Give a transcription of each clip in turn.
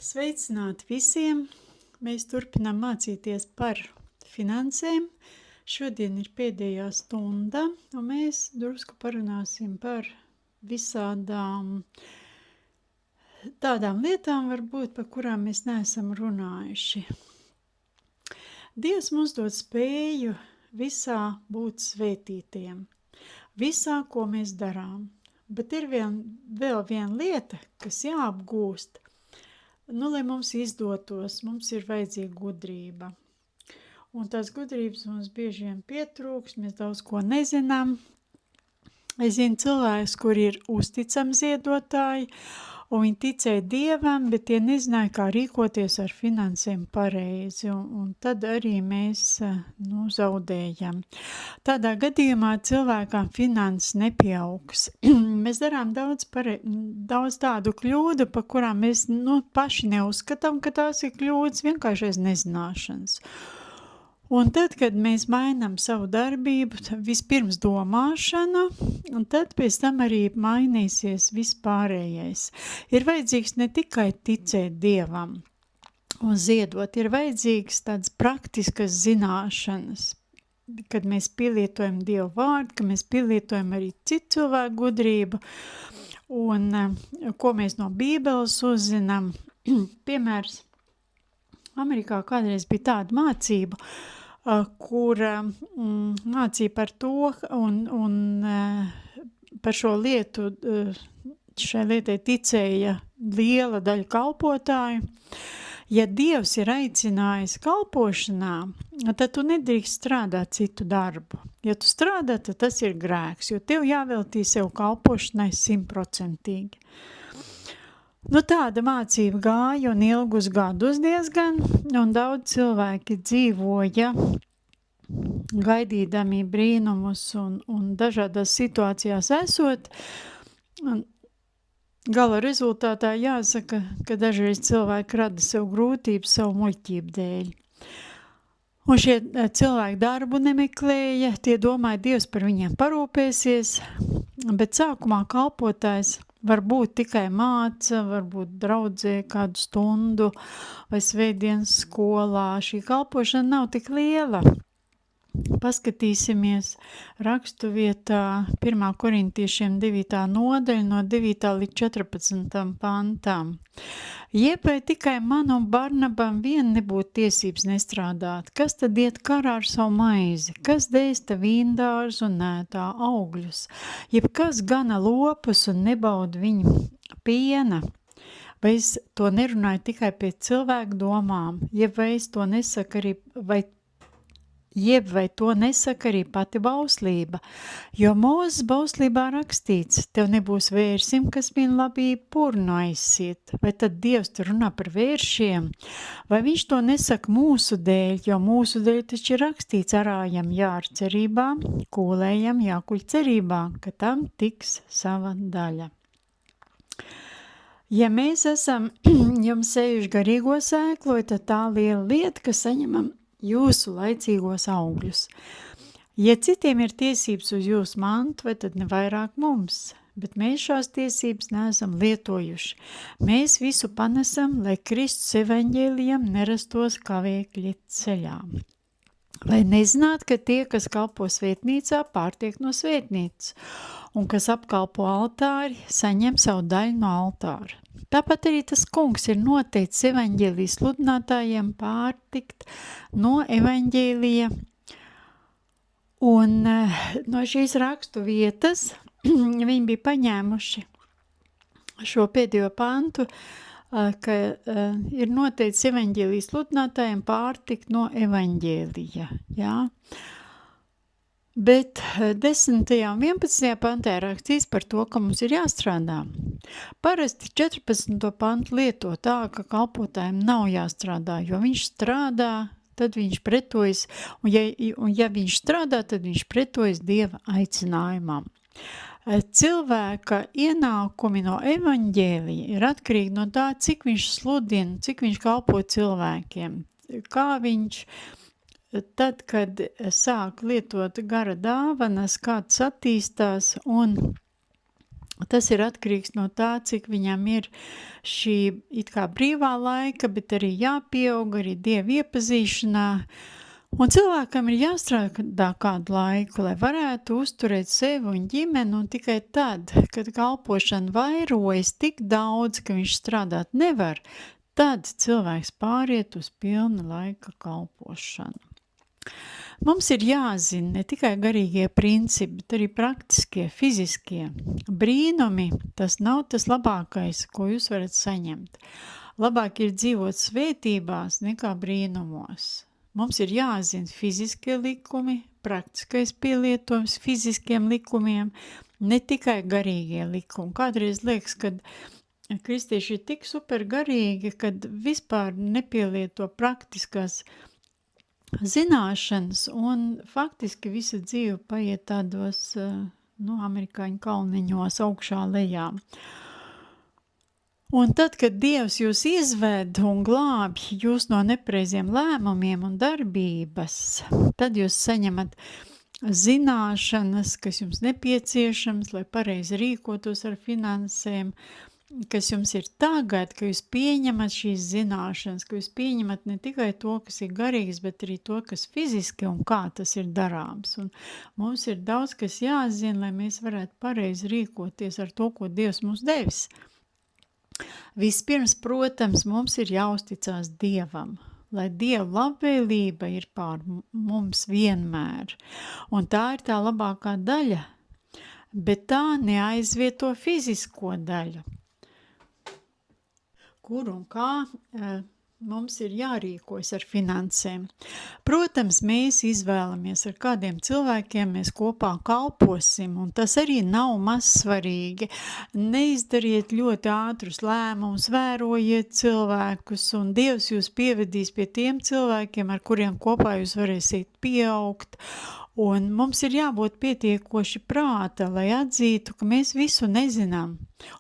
Sveicināti visiem! Mēs turpinām mācīties par finansēm. Šodien ir pēdējā stunda, un mēs drusku parunāsim par visādām tādām lietām, varbūt, par kurām mēs neesam runājuši. Dievs mums dod spēju visā būt svētītiem, visā, ko mēs darām. Bet ir vēl viena lieta, kas jāapgūst. Lai mums izdotos, mums ir vajadzīga gudrība. Un tās gudrības mums bieži vien pietrūks, mēs daudz ko nezinām. Es zinu cilvēkus, kuri ir uzticami ziedotāji, un viņi ticēja Dievam, bet tie nezināja, kā rīkoties ar finansēm pareizi, un tad arī mēs zaudējam. Tādā gadījumā cilvēkam finanses nepieaugs. Mēs darām daudz tādu kļūdu, par kurām mēs paši neuzskatām, ka tās ir kļūdas, vienkārši aiz nezināšanas. Un tad, kad mēs mainām savu darbību, vispirms domāšanu, un tad pēc tam arī mainīsies vispārējais. Ir vajadzīgs ne tikai ticēt Dievam un ziedot, ir vajadzīgs tādas praktiskas zināšanas, kad mēs pielietojam Dievu vārdu, ka mēs pielietojam arī citu cilvēku gudrību, un ko mēs no Bībeles uzzinām. Piemērs, Amerikā kādreiz bija tāda mācība, kura mācīja par to un par šo lietu, šai lietai ticēja liela daļa kalpotāju. Ja Dievs ir aicinājis kalpošanā, tad tu nedrīkst strādāt citu darbu. Ja tu strādā, tad tas ir grēks, jo tev jāveltī sev kalpošanai 100%. Tāda mācība gāja un ilgus gadus diezgan, un daudz cilvēki dzīvoja gaidīdami brīnumus un dažādās situācijās esot. Gala rezultātā jāsaka, ka dažreiz cilvēki rada sev grūtības savu muļķību dēļ. Un šie cilvēki darbu nemeklēja, tie domāja, Dievs par viņiem parūpēsies, bet sākumā kalpotājs varbūt tikai māca, varbūt draudzē kādu stundu vai svētdienas skolā. Šī kalpošana nav tik liela. Paskatīsimies rakstu vietā 1. Korintiešiem 9. nodaļa no 9. līdz 14. pantām. Jeb vai tikai man un Barnabam vien nebūtu tiesības nestrādāt, kas tad iet karā ar savu maizi, kas dēsta vīndārzu un nētā augļus, jeb kas gana lopus un nebauda viņu piena, vai es to nerunāju tikai pēc cilvēku domām, jeb vai to nesaka arī pati bauslība, jo Mūzes bauslībā rakstīts, tev nebūs vērsim, kas viņa labību purnu aizsiet, vai tad Dievs tur runā par vēršiem, vai viņš to nesaka mūsu dēļ, jo mūsu dēļ taču ir rakstīts arājam jār cerībā, kūlējam jākuļ cerībā, ka tam tiks sava daļa. Ja mēs esam jums sējuši garīgo sēklu, tad tā liela lieta, ka saņemam jūsu laicīgos augļus. Ja citiem ir tiesības uz jūsu mantu, vai tad ne vairāk mums, bet mēs šās tiesības neesam lietojuši. Mēs visu panesam, lai Kristus evaņģēlijam nerastos kavēkļi ceļā. Vai nezināt, ka tie, kas kalpo svētnīcā, pārtiek no svētnīcas, un kas apkalpo altāri, saņem savu daļu no altāra. Tāpat arī tas kungs ir noteicis evaņģēlijas sludinātājiem pārtikt no evaņģēlija. Un no šīs rakstu vietas viņi bija paņēmuši šo pēdējo pantu, ka ir noteicis evaņģēlijas sludinātājiem pārtikt no evaņģēlija. Jā. Bet 10. un 11. pantā rakstīts par to, ka mums ir jāstrādā. Parasti 14. pantu lieto tā, ka kalpotājiem nav jāstrādā, jo viņš strādā, tad viņš pretojas, un ja viņš strādā, tad viņš pretojas Dieva aicinājumam. Cilvēka ienākumi no evaņģēlija ir atkarīgi no tā, cik viņš sludina, cik viņš kalpo cilvēkiem, kā viņš tad, kad sāk lietot gara dāvanas, kāds attīstās un Tas ir atkarīgs no tā, cik viņam ir šī it kā brīvā laika, bet arī jāpieaug arī Dieva iepazīšanā. Un cilvēkam ir jāstrādā kādu laiku, lai varētu uzturēt sevi un ģimeni, un tikai tad, kad kalpošana vairojas tik daudz, ka viņš strādāt nevar, tad cilvēks pāriet uz pilna laika kalpošanu. Mums ir jāzina ne tikai garīgie principi, bet arī praktiskie, fiziskie. Brīnumi, tas nav tas labākais, ko jūs varat saņemt. Labāk ir dzīvot svētībās nekā brīnumos. Mums ir jāzina fiziskie likumi, praktiskais pielietojums fiziskiem likumiem, ne tikai garīgie likumi. Kādreiz liekas, kad kristieši ir tik super garīgi, kad vispār nepielieto praktiskās zināšanas, un faktiski visa dzīve paiet tādos, amerikāņu kalniņos augšā lejā. Un tad, kad Dievs jūs izved un glābj jūs no nepareiziem lēmumiem un darbības, tad jūs saņemat zināšanas, kas jums nepieciešams, lai pareizi rīkotos ar finansēm, kas jums ir tagad, ka jūs pieņemat šīs zināšanas, ka jūs pieņemat ne tikai to, kas ir garīgs, bet arī to, kas fiziski un kā tas ir darāms. Un mums ir daudz, kas jāzina, lai mēs varētu pareizi rīkoties ar to, ko Dievs mums devis. Vispirms, protams, mums ir jāuzticās Dievam, lai Dieva labvēlība ir pār mums vienmēr. Un tā ir tā labākā daļa, bet tā neaizvieto fizisko daļu. Kur un kā mums ir jārīkojas ar finansēm. Protams, mēs izvēlamies, ar kādiem cilvēkiem mēs kopā kalposim, un tas arī nav mazsvarīgi. Neizdariet ļoti ātrus lēmumus, vērojiet cilvēkus, un Dievs jūs pievedīs pie tiem cilvēkiem, ar kuriem kopā jūs varēsiet pieaugt. Un mums ir jābūt pietiekoši prāta, lai atzītu, ka mēs visu nezinām.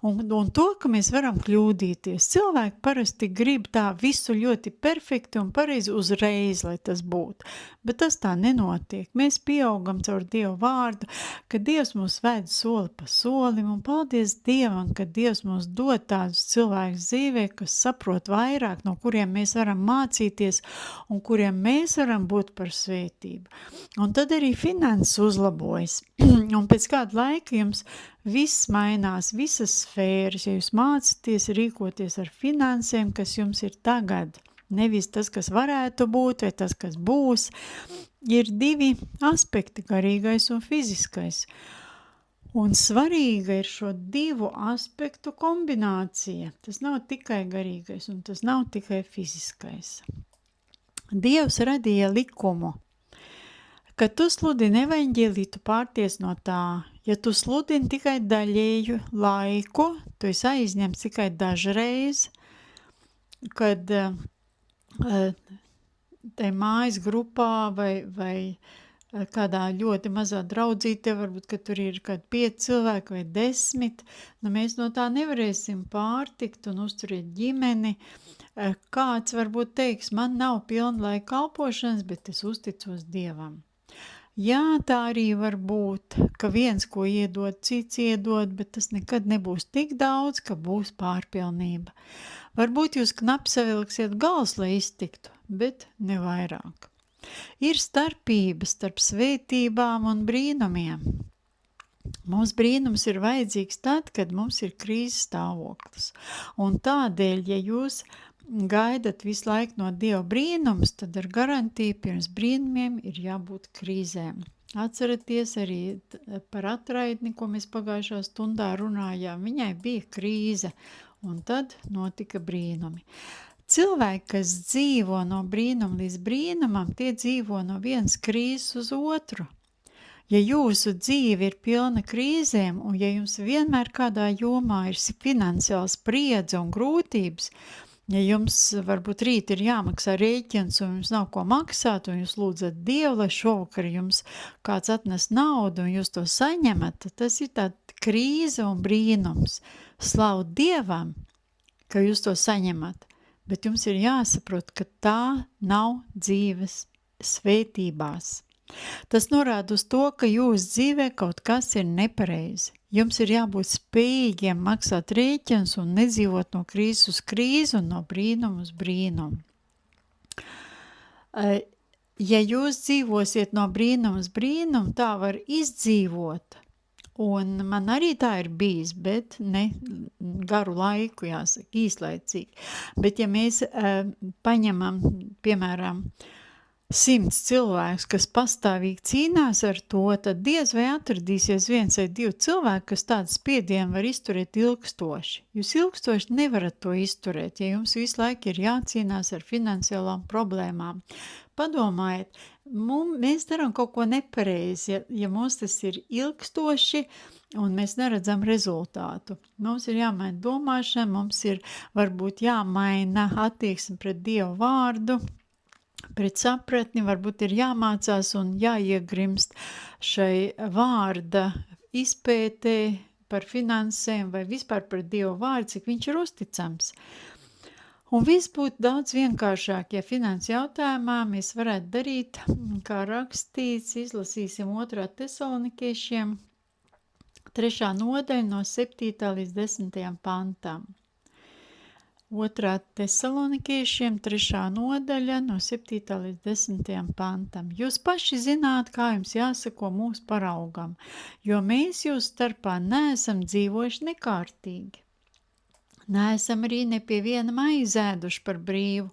Un to, ka mēs varam kļūdīties. Cilvēki parasti grib tā visu ļoti perfekti un pareizi uzreiz, lai tas būtu. Bet tas tā nenotiek. Mēs pieaugam caur Dievu vārdu, ka Dievs mūs ved soli pa solim, un paldies Dievam, ka Dievs mūs dod tādus cilvēkus dzīvē, kas saprot vairāk, no kuriem mēs varam mācīties un kuriem mēs varam būt par svētību. Un tad arī finanses uzlabojas. Un pēc kāda laika jums viss mainās, visas sfēras, ja jūs mācāties rīkoties ar finansēm, kas jums ir tagad. Nevis tas, kas varētu būt, vai tas, kas būs. Ir divi aspekti, garīgais un fiziskais. Un svarīga ir šo divu aspektu kombinācija. Tas nav tikai garīgais un tas nav tikai fiziskais. Dievs radīja likumu. Kad tu sludini evaņģēliju, tu pārties no tā. Ja tu sludini tikai daļēju laiku, tu esi aizņemts tikai dažreiz, kad te mājas grupā vai kādā ļoti mazā draudzīte, varbūt, ka tur ir kādi 5 cilvēki vai 10, mēs no tā nevarēsim pārtikt un uzturēt ģimeni. Kāds varbūt teiks, man nav pilnlaika kalpošanas, bet es uzticos Dievam. Jā, tā arī var būt, ka viens, ko iedod, cits iedod, bet tas nekad nebūs tik daudz, ka būs pārpilnība. Varbūt jūs knapi savilksiet gals, lai iztiktu, bet ne vairāk. Ir starpības starp svētībām un brīnumiem. Mums brīnums ir vajadzīgs tad, kad mums ir krīzes stāvoklis. Un tādēļ, ja jūs gaidat visu laiku no Dieva brīnums, tad ar garantiju pirms brīnumiem ir jābūt krīzēm. Atceraties arī par atraidni, ko mēs pagājušā stundā runājām. Viņai bija krīze, un tad notika brīnumi. Cilvēki, kas dzīvo no brīnuma līdz brīnumam, tie dzīvo no vienas krīzes uz otru. Ja jūsu dzīve ir pilna krīzēm, un ja jums vienmēr kādā jomā ir finansiāla spriedze un grūtības, ja jums varbūt rīt ir jāmaksā rēķins un jums nav ko maksāt, un jūs lūdzat Dievu, lai šovakar jums kāds atnes naudu un jūs to saņemat, tad tas ir tāda krīze un brīnums. Slavu Dievam, ka jūs to saņemat, bet jums ir jāsaprot, ka tā nav dzīves svētībās. Tas norāda uz to, ka jūsu dzīvē kaut kas ir nepareizi. Jums ir jābūt spējīgiem maksāt rēķinus un nedzīvot no krīzes uz krīzi un no brīnuma uz brīnumu. Ja jūs dzīvosiet no brīnuma uz brīnumu, tā var izdzīvot. Un man arī tā ir bijis, bet ne garu laiku, jāsaka, īslaicīgi. Bet ja mēs paņemam, piemēram, 100 cilvēkus, kas pastāvīgi cīnās ar to, tad diez vai atradīsies 1 vai 2 cilvēki, kas tādu spiedienu var izturēt ilgstoši. Jūs ilgstoši nevarat to izturēt, ja jums visu laiku ir jācīnās ar finansiālām problēmām. Padomājiet, mēs darām kaut ko nepareizi, ja mums tas ir ilgstoši un mēs neredzam rezultātu. Mums ir jāmaina domāšana, mums ir varbūt jāmaina attieksme pret Dievu vārdu, pret sapratni, varbūt ir jāmācās un jāiegrimst šai vārda izpētē par finansēm vai vispār par Dievu vārdu, cik viņš ir uzticams. Un viss būtu daudz vienkāršāk, ja finanses jautājumā mēs varētu darīt, kā rakstīts, izlasīsim 2. Tesalonikiešiem 3. nodaļa no 7. līdz 10. pantam. 2. Tesalonikiešiem 3. nodaļa no 7. līdz 10. pantam. Jūs paši zināt, kā jums jāsako mūsu paraugam, jo mēs jūs starpā neesam dzīvojuši nekārtīgi. Neesam arī ne pie viena aizēduši par brīvu,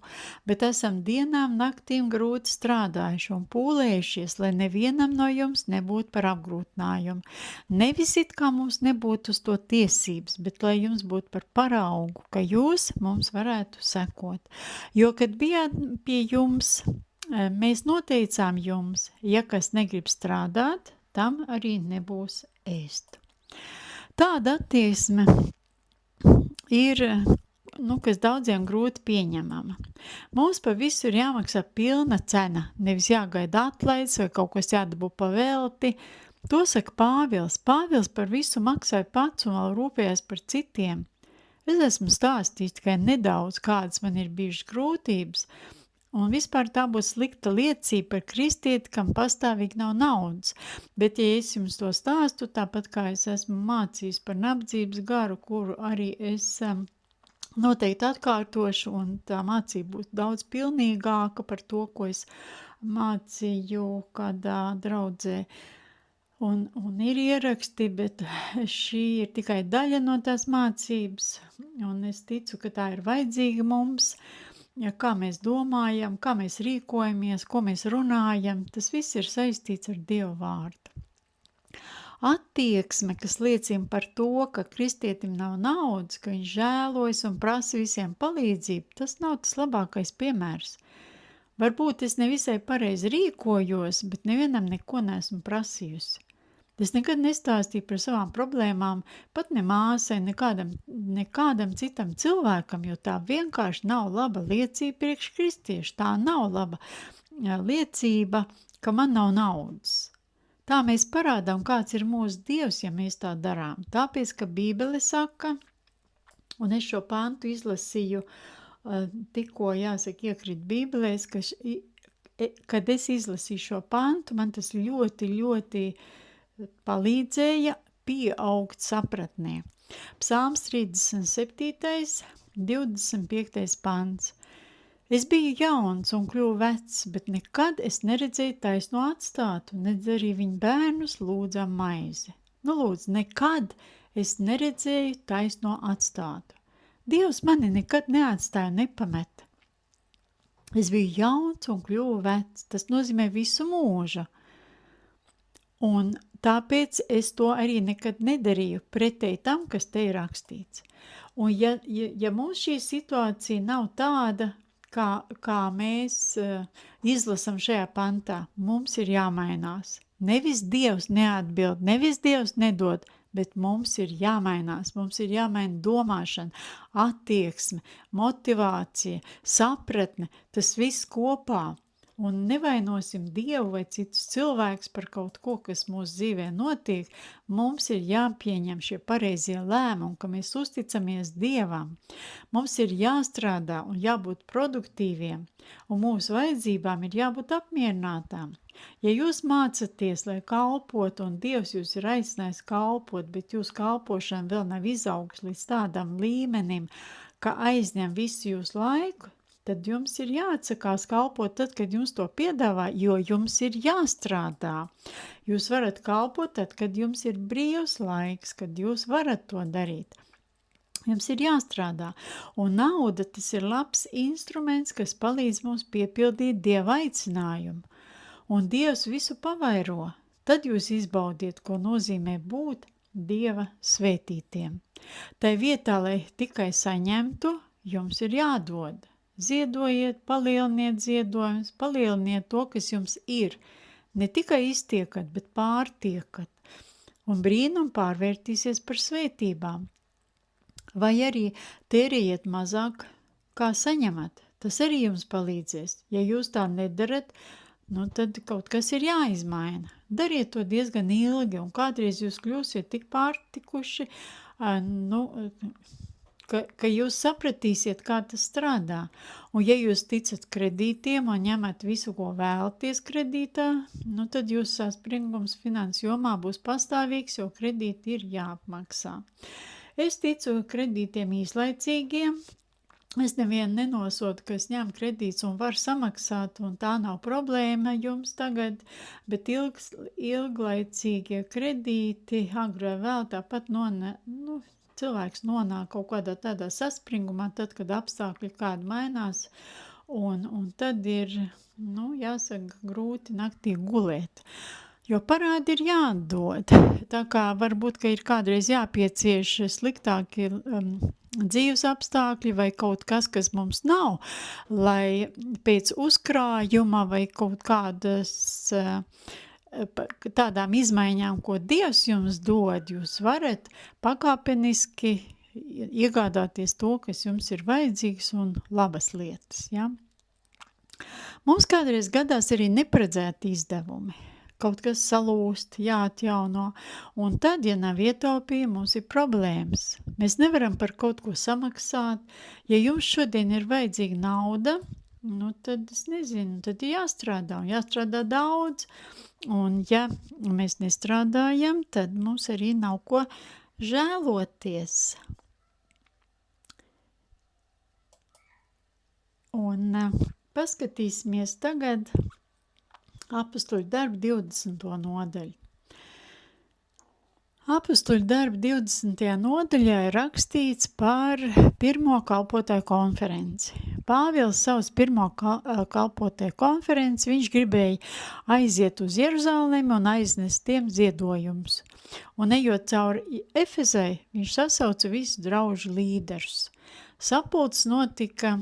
bet esam dienām naktīm grūti strādājuši un pūlējušies, lai nevienam no jums nebūtu par apgrūtinājumu. Nevis it kā mums nebūtu uz to tiesības, bet lai jums būtu par paraugu, ka jūs mums varētu sekot. Jo, kad bijāt pie jums, mēs noteicām jums, ja kas negrib strādāt, tam arī nebūs ēst. Tāda attieksme ir, kas daudziem grūti pieņemama. Mums pa visu ir jāmaksā pilna cena, nevis jāgaida atlaides vai kaut kas jādabū pa velti. To saka Pāvils. Pāvils par visu maksāja pats un vēl rūpējās par citiem. Es esmu stāstījis tikai nedaudz, kādas man ir bijušas grūtības, un vispār tā būs slikta liecība par kristieti, kam pastāvīgi nav naudas. Bet, ja es jums to stāstu, tāpat kā es esmu mācījis par nabadzības garu, kuru arī es noteikti atkārtošu, un tā mācība būs daudz pilnīgāka par to, ko es mācīju kādā draudzē. Un ir ieraksti, bet šī ir tikai daļa no tās mācības, un es ticu, ka tā ir vajadzīga mums. Ja kā mēs domājam, kā mēs rīkojamies, ko mēs runājam, tas viss ir saistīts ar Dievu vārdu. Attieksme, kas liecina par to, ka kristietim nav naudas, ka viņš žēlojas un prasa visiem palīdzību, tas nav tas labākais piemērs. Varbūt es nevisai pareizi rīkojos, bet nevienam neko neesmu prasījusi. Es nekad nestāstīju par savām problēmām, pat ne māsai, nekādam citam cilvēkam, jo tā vienkārši nav laba liecība priekš kristiešu. Tā nav laba liecība, ka man nav naudas. Tā mēs parādām, kāds ir mūsu Dievs, ja mēs tā darām. Tāpēc, ka Bībele saka, un es šo pantu izlasīju, tikko, jāsaka, iekrīt Bībelēs, kad es izlasīju šo pantu, man tas ļoti palīdzēja pieaugt sapratnē. Psalms 37. 25. pants. Es biju jauns un kļuvu vecs, bet nekad es neredzēju taisno atstātu, nedz arī viņu bērnus lūdzam maizi. Lūdzu, nekad es neredzēju taisno atstātu. Dievs mani nekad neatstāja, nepameta. Es biju jauns un kļuvu vecs, tas nozīmē visu mūžu. Un tāpēc es to arī nekad nedarīju pretēji tam, kas te ir rakstīts. Un ja mums šī situācija nav tāda, kā mēs izlasam šajā pantā, mums ir jāmainās. Nevis Dievs neatbild, nevis Dievs nedod, bet mums ir jāmainās. Mums ir jāmaina domāšana, attieksme, motivācija, sapratne, tas viss kopā. un nevainosim Dievu vai citus cilvēkus par kaut ko, kas mūsu dzīvē notiek, mums ir jāpieņem šie pareizie lēmumi, ka mēs uzticamies Dievam. Mums ir jāstrādā un jābūt produktīviem, un mūsu vajadzībām ir jābūt apmierinātām. Ja jūs mācaties, lai kalpot, un Dievs jūs ir aicinājis kalpot, bet jūs kalpošana vēl nav izaugs līdz tādam līmenim, ka aizņem visu jūsu laiku, tad jums ir jāatsakās kalpot tad, kad jums to piedāvā, jo jums ir jāstrādā. Jūs varat kalpot tad, kad jums ir brīvs laiks, kad jūs varat to darīt. Jums ir jāstrādā, un nauda tas ir labs instruments, kas palīdz mums piepildīt Dieva aicinājumu. Un Dievs visu pavairo, tad jūs izbaudiet, ko nozīmē būt Dieva svētītiem. Tai vietā, lai tikai saņemtu, jums ir jādod. Ziedojiet, palieliniet ziedojumus, palieliniet to, kas jums ir. Ne tikai iztiekat, bet pārtiekat. Un brīnum pārvērtīsies par svētībām. Vai arī tērējiet mazāk, kā saņemat. Tas arī jums palīdzēs. Ja jūs tā nedarat, tad kaut kas ir jāizmaina. Dariet to diezgan ilgi, un kādreiz jūs kļūsiet tik pārtikuši, ka jūs sapratīsiet, kā tas strādā. Un ja jūs ticat kredītiem un ņemat visu, ko vēlaties kredītā, tad jūs saspringums finanses jomā būs pastāvīgs, jo kredīti ir jāapmaksā. Es ticu kredītiem īslaicīgiem. Es nevienu nenosodu, ka es ņem kredīts un var samaksāt, un tā nav problēma jums tagad, bet ilglaicīgie kredīti agri vai vēl tāpat cilvēks nonāk kaut kādā tādā saspringumā, tad, kad apstākļi kādi mainās, un tad ir, jāsaka, grūti naktī gulēt. Jo parādi ir jāatdod. Tā kā varbūt, ka ir kādreiz jāpiecieš sliktāki dzīves apstākļi vai kaut kas mums nav, lai pēc uzkrājuma vai kaut kādas tādām izmaiņām, ko Dievs jums dod, jūs varat pakāpeniski iegādāties to, kas jums ir vajadzīgs un labas lietas. Ja? Mums kādreiz gadās arī neparedzēti izdevumi. Kaut kas salūst, jāatjauno, un tad, ja nav ietaupījumi, mums ir problēmas. Mēs nevaram par kaut ko samaksāt. Ja jums šodien ir vajadzīga nauda, tad es nezinu, tad ir jāstrādā, un jāstrādā daudz. Un ja mēs nestrādājam, tad mums arī nav ko žēloties. Un paskatīsimies tagad Apostoļu darbu 20. nodaļu. Apostoļu darbu 20. nodaļā ir rakstīts par pirmo kalpotāju konferenci. Pāvils savus pirmo kalpotāju konferenci, viņš gribēja aiziet uz Jeruzalemi un aiznest tiem ziedojumus. Un ejot cauri Efezai, viņš sasauca visus draužu līderus. Sapulces notika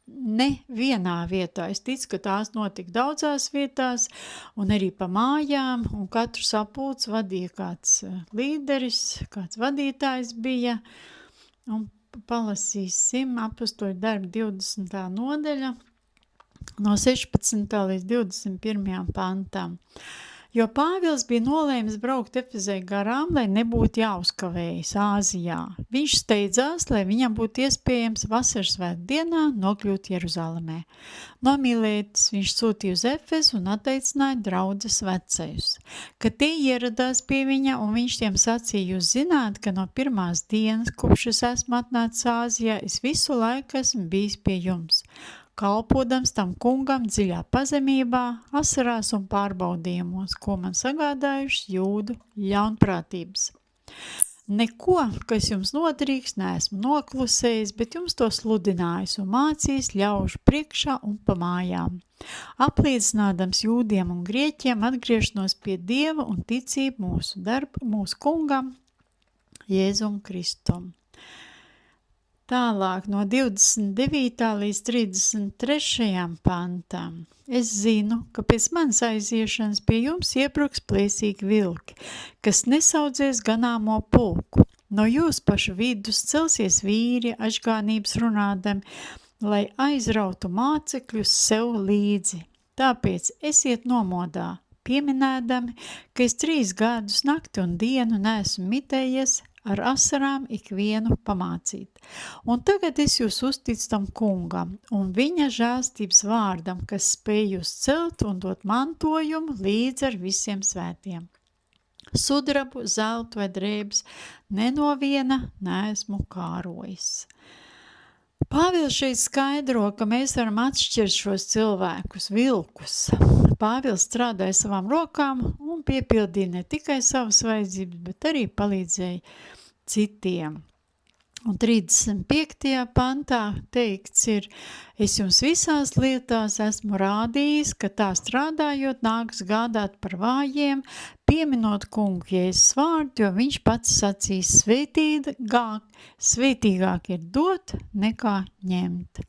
ne vienā vietā. Es ticu, ka tās notika daudzās vietās un arī pa mājām, un katru sapulci vadīja kāds līderis, kāds vadītājs bija, un palasīsim Apostoļu darbu 20. nodaļa no 16. līdz 21. pantam. Jo Pāvils bija nolēmis braukt Efezei garām, lai nebūtu jāuzkavējas Āzijā. Viņš steidzās, lai viņam būtu iespējams vasaras svētdienā nokļūt Jeruzalemē. No Milētas viņš sūtīja uz Efezu un atteicināja draudzes vecajus. Kad tie ieradās pie viņa un viņš tiem sacīja, jūs zināt, ka no pirmās dienas, kopš es esmu atnācis Āzijā, es visu laiku esmu bijis pie jums. Kalpodams tam kungam dziļā pazemībā, asarās un pārbaudījumos, ko man sagādājušas jūdu ļaunprātības. Neko, kas jums noderīgs, neesmu noklusējis, bet jums to sludinājis un mācījis ļaužu priekšā un pa mājām. Apliecinādams jūdiem un grieķiem atgriešanos pie Dieva un ticību mūsu kungam Jēzum Kristum. Tālāk no 29. līdz 33. pantam. Es zinu, ka pēc manas aiziešanas pie jums iebruks plēsīgi vilki, kas nesaudzēs ganāmo pulku. No jūsu pašu vidus celsies vīri, ažgānības runādami, lai aizrautu mācekļus sev līdzi. Tāpēc esiet nomodā, pieminēdami, ka es 3 gadus nakti un dienu neesmu mitējies ar asarām ikvienu pamācīt. Un tagad es jūs uzticu tam kungam un viņa žēlstības vārdam, kas spēj jūs celt un dot mantojumu līdz ar visiem svētiem. Sudrabu, zeltu vai drēbes nenoviena neesmu kārojis. Pāvils šeit skaidro, ka mēs varam atšķirt šos cilvēkus, vilkus. Pāvils strādāja savām rokām un piepildīja ne tikai savas vajadzības, bet arī palīdzēja citiem. Un 35. pantā teikts ir, es jums visās lietās esmu rādījis, ka tā strādājot nāks gādāt par vājiem, pieminot kungu Jēzus vārdu, jo viņš pats sacīs svētīgāk ir dot nekā ņemt.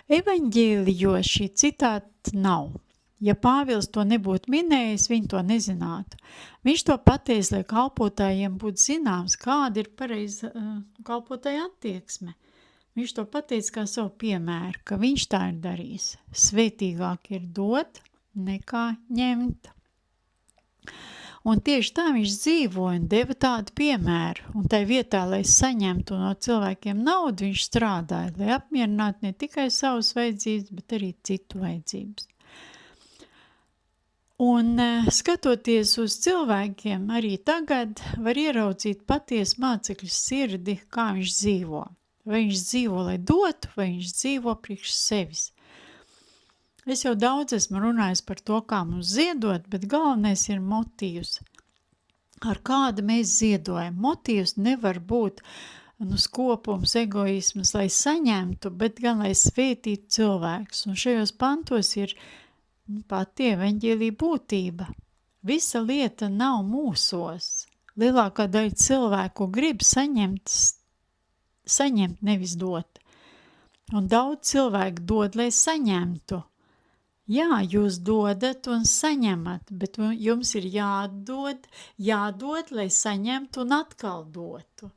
Evaņģēlijos šī citāta nav. Ja Pāvils to nebūtu minējis, viņi to nezinātu. Viņš to pateica, lai kalpotājiem būtu zināms, kāda ir pareiza kalpotāja attieksme. Viņš to pateica kā savu piemēru, ka viņš tā ir darījis. Svētīgāk ir dot nekā ņemt. Un tieši tā viņš dzīvoja un deva tādu piemēru. Un tai vietā, lai saņemtu no cilvēkiem naudu, viņš strādāja, lai apmierinātu ne tikai savas vajadzības, bet arī citu vajadzības. Un skatoties uz cilvēkiem, arī tagad var ieraudzīt patiesu mācekļu sirdi, kā viņš dzīvo. Vai viņš dzīvo, lai dotu, vai viņš dzīvo priekš sevis. Es jau daudz esmu runājis par to, kā mums ziedot, bet galvenais ir motīvs. Ar kādu mēs ziedojam. Motīvs nevar būt skopums, egoisms, lai saņemtu, bet gan lai svētītu cilvēkus. Un šajos pantos ir pati evaņģēlija būtība. Visa lieta nav mūsos. Lielākā daļa cilvēku grib saņemt, nevis dot. Un daudz cilvēku dod, lai saņemtu. Jā, jūs dodat un saņemat, bet jums ir jādod, lai saņemtu un atkal dotu.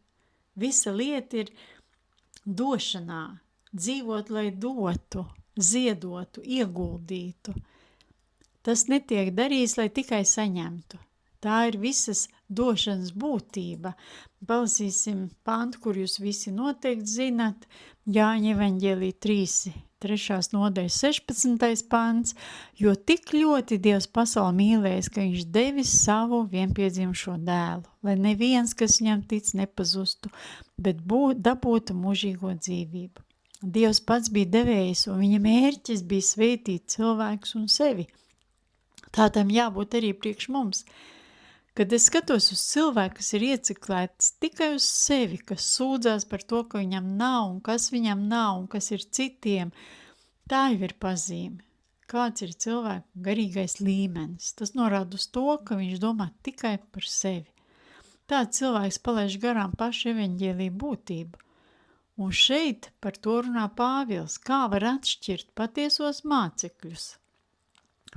Visa lieta ir došanā, dzīvot, lai dotu, ziedotu, ieguldītu. Tas netiek darīts, lai tikai saņemtu. Tā ir visas došanas būtība. Palasīsim pantu, kur jūs visi noteikti zinat, Jāņa evaņģēlija 3. nodaļas 16. pants, jo tik ļoti Dievs pasauli mīlējis, ka viņš devis savu vienpiedzimušo dēlu, lai neviens, kas viņam tic, nepazustu, bet dabūtu mūžīgo dzīvību. Dievs pats bija devējs, un viņa mērķis bija svētīt cilvēkus un sevi. Tā tam jābūt arī priekš mums. Kad es skatos uz cilvēku, kas ir ieciklēts tikai uz sevi, kas sūdzās par to, ka viņam nav, un kas viņam nav, un kas ir citiem, tā jau ir pazīme. Kāds ir cilvēku garīgais līmenis? Tas norāda uz to, ka viņš domā tikai par sevi. Tāds cilvēks palaiž garām pašu evaņģēliju būtību. Un šeit par to runā Pāvils, kā var atšķirt patiesos mācekļus.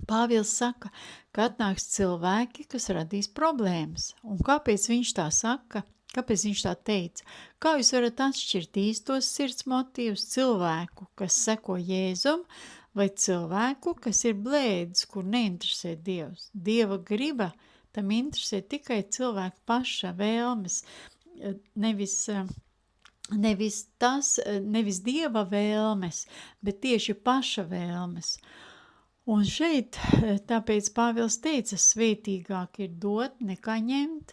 Pāvils saka, ka atnāks cilvēki, kas radīs problēmas. Un kāpēc viņš tā saka? Kāpēc viņš tā teica? Kā jūs varat atšķirt īstos sirds motīvus cilvēku, kas seko Jēzum, vai cilvēku, kas ir blēdis, kur neinteresē Dievs? Dieva griba tam interesē tikai cilvēku paša vēlmes, nevis Dieva vēlmes, bet tieši paša vēlmes. Un šeit, tāpēc Pāvils teica, svētīgāk ir dot nekā ņemt,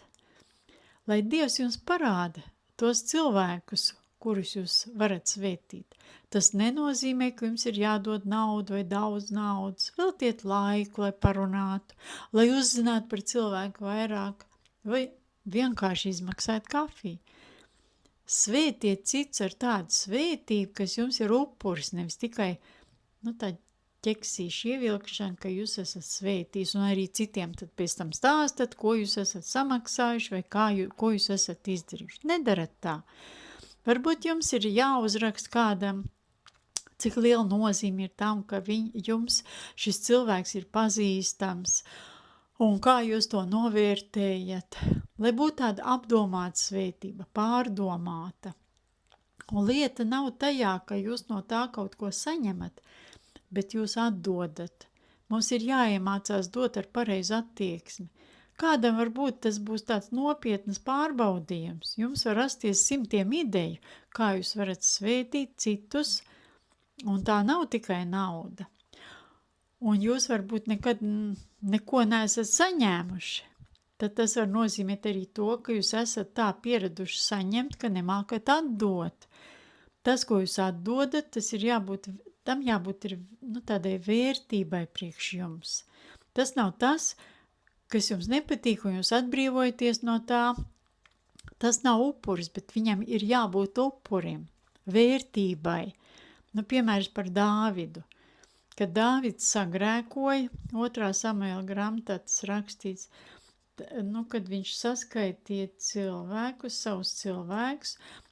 lai Dievs jums parāda tos cilvēkus, kurus jūs varat svētīt. Tas nenozīmē, ka jums ir jādod naudu vai daudz naudas. Veltiet laiku, lai parunātu, lai uzzinātu par cilvēku vairāk, vai vienkārši izmaksāt kafiju. Svētiet cits ar tādu svētību, kas jums ir upuris, nevis tikai tā ķeksīšu ievilkšana, ka jūs esat svētījis, un arī citiem tad pēc tam stāstat, ko jūs esat samaksājuši vai ko jūs esat izdarījuši. Nedarat tā. Varbūt jums ir jāuzrakst kādam, cik liela nozīme ir tam, ka jums šis cilvēks ir pazīstams, un kā jūs to novērtējat, lai būtu tāda apdomāta svētība, pārdomāta. Un lieta nav tajā, ka jūs no tā kaut ko saņemat, bet jūs atdodat. Mums ir jāiemācās dot ar pareizu attieksmi. Kādam varbūt tas būs tāds nopietnas pārbaudījums. Jums var rasties 100 ideju, kā jūs varat svētīt citus, un tā nav tikai nauda. Un jūs varbūt nekad neko neesat saņēmuši. Tad tas var nozīmēt arī to, ka jūs esat tā pieraduši saņemt, ka nemākat atdot. Tas, ko jūs atdodat, tam jābūt tādai vērtībai priekš jums. Tas nav tas, kas jums nepatīk, un jūs atbrīvojaties no tā. Tas nav upuris, bet viņam ir jābūt upurim, vērtībai. Piemērs par Dāvidu. Kad Dāvids sagrēkoja, 2. Samuēla grāmatā tas rakstīts, kad viņš saskaitīja savus cilvēkus,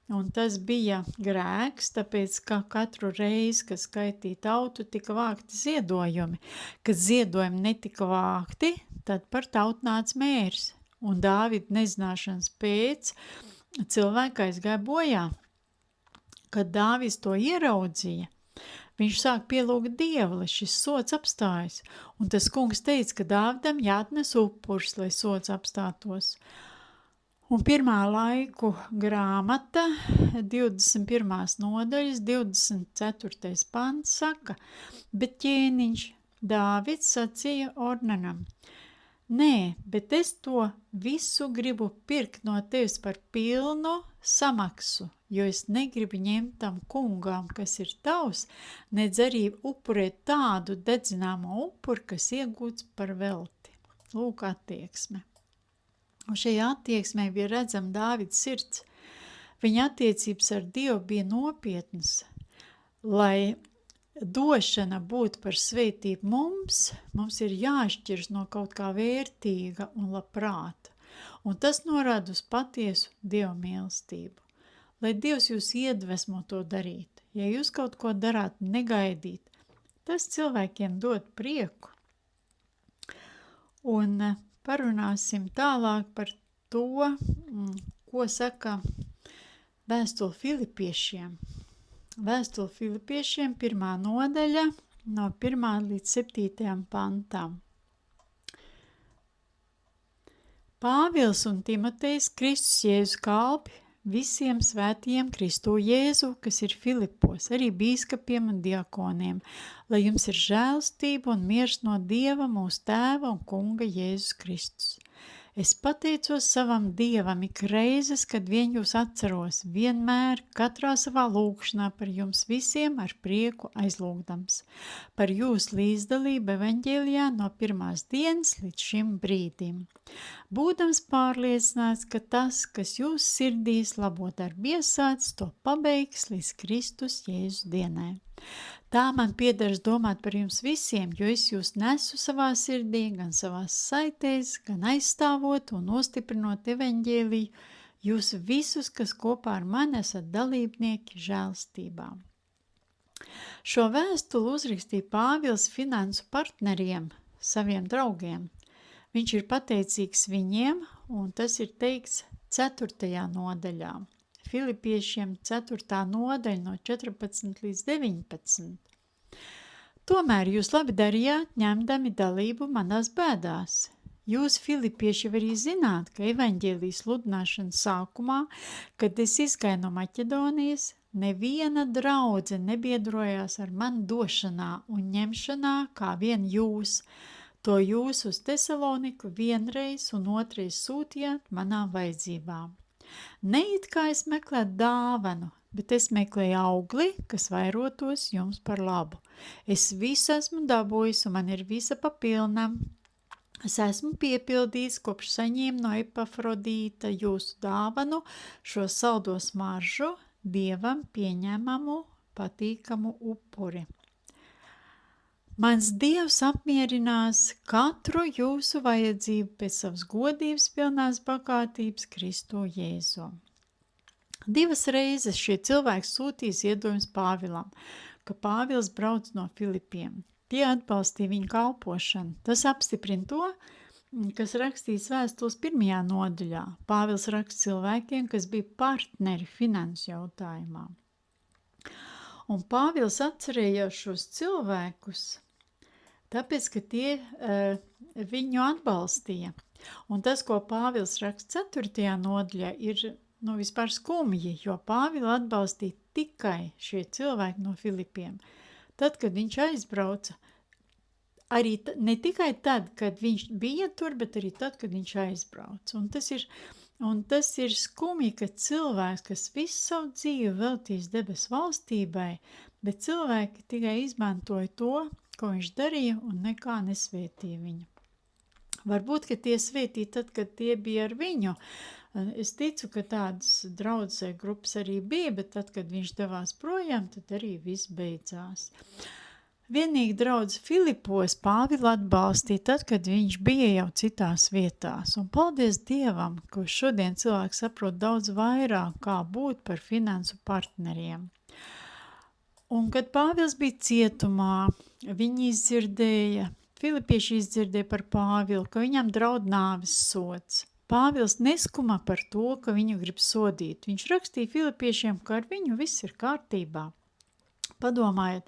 un tas bija grēks, tāpēc, ka katru reizi, kad skaitīja tautu, tika vākti ziedojumi. Kad ziedojumi netika vākti, tad par tautu nāca mērs, un Dāvida nezināšanas pēc cilvēki aizgāja bojā. Kad Dāvids to ieraudzīja, viņš sāk pielūgt Dievu, lai šis sods apstājas, un tas kungs teica, ka Dāvidam jāatnes upurs, lai sods apstātos. Un 1. laiku grāmata, 21. nodaļas, 24. pants saka, bet ķēniņš Dāvids sacīja Ornanam, nē, bet es to visu gribu pirkt no tevis par pilnu samaksu, jo es negribu ņemt tam kungām, kas ir tavs, nedz arī upurēt tādu dedzināmo upuri, kas iegūts par velti. Lūk, attieksme. Un šajā attieksmē bija redzama Dāvida sirds. Viņa attiecības ar Dievu bija nopietnas, lai došana būtu par svētību mums ir jāšķirs no kaut kā vērtīga un labprāta. Un tas norāda uz patiesu Dieva mīlestību. Lai Dievs jūs iedvesmo to darīt. Ja jūs kaut ko darāt negaidīt, tas cilvēkiem dod prieku. Un parunāsim tālāk par to, ko saka vēstule Filipiešiem. Vēstule Filipiešiem 1. nodaļa no 1. līdz 7. pantam. Pāvils un Timotejs, Kristus Jēzus kalpi, visiem svētījiem Kristu Jēzu, kas ir Filipos, arī bīskapiem un diakoniem, lai jums ir žēlstība un miers no Dieva, mūsu Tēva un Kunga Jēzus Kristus. Es pateicos savam Dievam ik reizes, kad vien jūs atceros, vienmēr, katrā savā lūgšanā par jums visiem ar prieku aizlūgdams, par jūsu līdzdalību evaņģēlijā no pirmās dienas līdz šim brīdim. Būdams pārliecināts, ka tas, kas jūs sirdīs labo darbu iesācis, to pabeigs līdz Kristus Jēzus dienai. Tā man piederas domāt par jums visiem, jo es jūs nesu savā sirdī, gan savās saitēs, gan aizstāvot un nostiprinot evaņģēliju, jūs visus, kas kopā ar mani esat dalībnieki žēlstībā. Šo vēstuli uzrakstīja Pāvils finansu partneriem, saviem draugiem. Viņš ir pateicīgs viņiem, un tas ir teikts 4. nodaļā. Filipiešiem 4. nodaļa no 14 līdz 19. Tomēr jūs labi darījāt, ņemdami dalību manās bēdās. Jūs, filipieši, arī zināt, ka evaņģēlijas sludināšanas sākumā, kad es izgāju no Maķedonijas, neviena draudze nebiedrojās ar mani došanā un ņemšanā, kā vien jūs. To jūs uz Tesaloniku vienreiz un otrais sūtījāt manām vajadzībām. Ne it kā es meklētu dāvanu, bet es meklēju augli, kas vairotos jums par labu. Es visu esmu dabūjis un man ir visa papilnam. Es esmu piepildījis, kopš saņēmu no Epafrodīta jūsu dāvanu šo saldo smaržu, Dievam pieņemamu, patīkamu upuri. Mans Dievs apmierinās katru jūsu vajadzību pēc savas godības pilnās bagātības Kristu Jēzu. 2 reizes šie cilvēki sūtīja ziedojums Pāvilam, ka Pāvils brauc no Filipiem. Tie atbalstīja viņu kalpošanu. Tas apstiprina to, kas rakstīts vēstules 1. nodaļā. Pāvils raksta cilvēkiem, kas bija partneri finansu jautājumā. Un Pāvils atcerējās šos cilvēkus, tāpēc, ka tie viņu atbalstīja. Un tas, ko Pāvils raksta 4. nodaļā, ir vispār skumji, jo Pāvilu atbalstīja tikai šie cilvēki no Filipiem. Tad, kad viņš aizbrauca, arī ne tikai tad, kad viņš bija tur, bet arī tad, kad viņš aizbrauca. Un tas ir skumji, ka cilvēks, kas visu savu dzīvi veltīs debesu valstībai, bet cilvēki tikai izmantoja to, ko viņš darīja, un nekā nesvētīja viņu. Varbūt, ka tie svētīja tad, kad tie bija ar viņu. Es ticu, ka tādas draudzē grupas arī bija, bet tad, kad viņš devās projām, tad arī viss beidzās. Vienīgi draudz Filipos Pāvilu atbalstīja tad, kad viņš bija jau citās vietās. Un paldies Dievam, ka šodien cilvēks saprot daudz vairāk, kā būt par finansu partneriem. Un kad Pāvils bija cietumā, viņi izdzirdēja, filipieši izdzirdēja par Pāvilu, ka viņam draud nāves sods. Pāvils neskuma par to, ka viņu grib sodīt. Viņš rakstīja filipiešiem, ka ar viņu viss ir kārtībā. Padomājiet,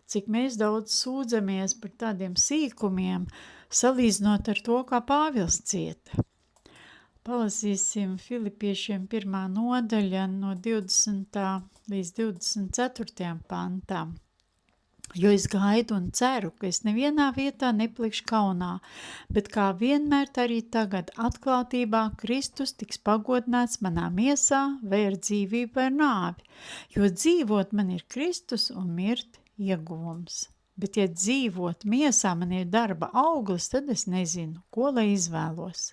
cik mēs daudz sūdzamies par tādiem sīkumiem, salīdzinot ar to, kā Pāvils cieta. Palasīsim Filipiešiem 1. nodaļa no 20. līdz 24. pantam. Jo es gaidu un ceru, ka es nevienā vietā neplikšu kaunā, bet kā vienmēr arī tagad atklātībā Kristus tiks pagodināts manā miesā vai ar dzīvību vai nāvi, jo dzīvot man ir Kristus un mirt ieguvums. Bet ja dzīvot miesā man ir darba auglis, tad es nezinu, ko lai izvēlos.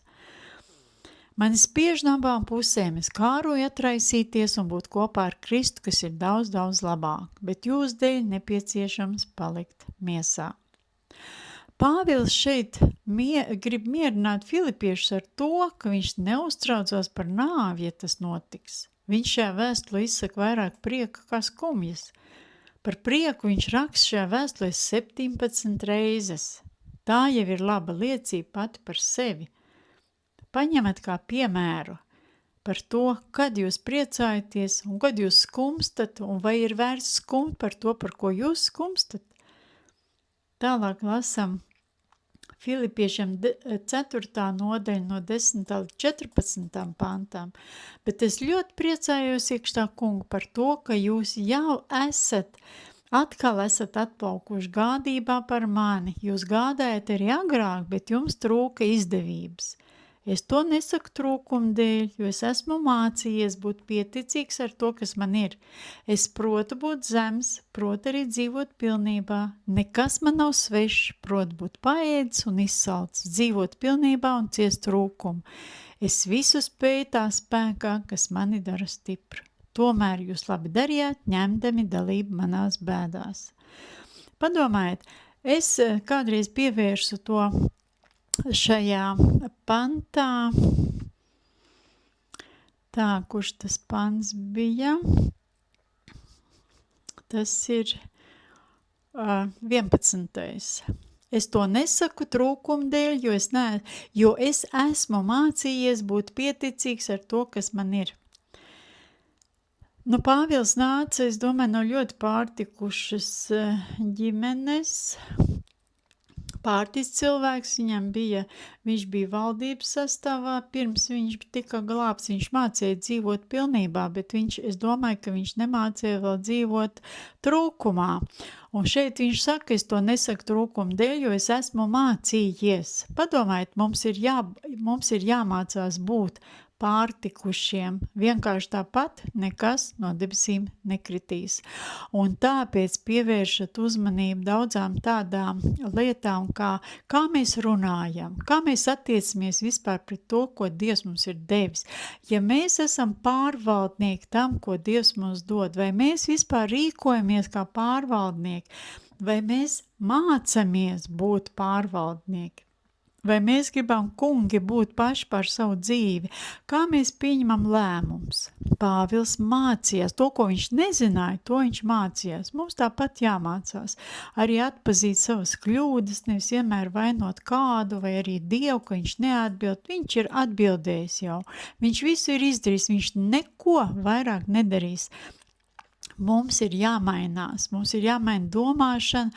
Mani spiež no abām pusēm, es kāroju atraisīties un būt kopā ar Kristu, kas ir daudz, daudz labāk, bet jūs dēļ nepieciešams palikt miesā. Pāvils šeit grib mierināt filipiešus ar to, ka viņš neuztraucās par nāvi, ja tas notiks. Viņš šajā vēstulē izsaka vairāk prieka kā skumjas. Par prieku viņš raksta šajā vēstulē 17 reizes. Tā jau ir laba liecība pati par sevi. Paņemat kā piemēru par to, kad jūs priecājaties un kad jūs skumstat, un vai ir vērts skumt par to, par ko jūs skumstat. Tālāk lasam Filipiešiem 4. nodaļa no 10. līdz 14. pantām, bet es ļoti priecājos iekšā kungu par to, ka jūs jau atkal esat atplaukuši gādībā par mani. Jūs gādājat arī agrāk, bet jums trūka izdevības. Es to nesaku trūkumu dēļ, jo es esmu mācījies būt pieticīgs ar to, kas man ir. Es protu būt zems, protu arī dzīvot pilnībā. Nekas man nav svešs, protu būt paēdis un izsalcis, dzīvot pilnībā un ciest trūkumu. Es visu spēju tā spēkā, kas mani dara stipru. Tomēr jūs labi darījāt, ņemdami dalību manās bēdās. Padomājiet, es kādreiz pievērsu to šajā pantā, kurš tas pants bija, tas ir 11. Es to nesaku trūkumu dēļ, jo es esmu mācījies būt pieticīgs ar to, kas man ir. Pāvils nāca, es domāju, no ļoti pārtikušas ģimenes, pārtis cilvēks, viņš bija valdības sastāvā, pirms viņš tika glābts, viņš mācīja dzīvot pilnībā, bet es domāju, ka viņš nemācīja vēl dzīvot trūkumā. Un šeit viņš saka, es to nesaku trūkumu dēļ, jo es esmu mācījies. Padomājiet, mums ir jāmācās būt pārtikušiem. Vienkārši tāpat nekas no debesīm nekritīs. Un tāpēc pievēršat uzmanību daudzām tādām lietām, kā mēs runājam, kā mēs attiecamies vispār pret to, ko Dievs mums ir devis. Ja mēs esam pārvaldnieki tam, ko Dievs mums dod, vai mēs vispār rīkojamies kā pārvaldnieki, vai mēs mācamies būt pārvaldnieki. Vai mēs gribam kungi būt paši par savu dzīvi? Kā mēs pieņemam lēmums? Pāvils mācījās. To, ko viņš nezināja, to viņš mācījās. Mums tāpat jāmācās. Arī atpazīt savas kļūdas, nevis vienmēr vainot kādu vai arī Dievu, ka viņš neatbild. Viņš ir atbildējis jau. Viņš visu ir izdarījis. Viņš neko vairāk nedarīs. mums ir jāmainās, mums ir jāmaina domāšana.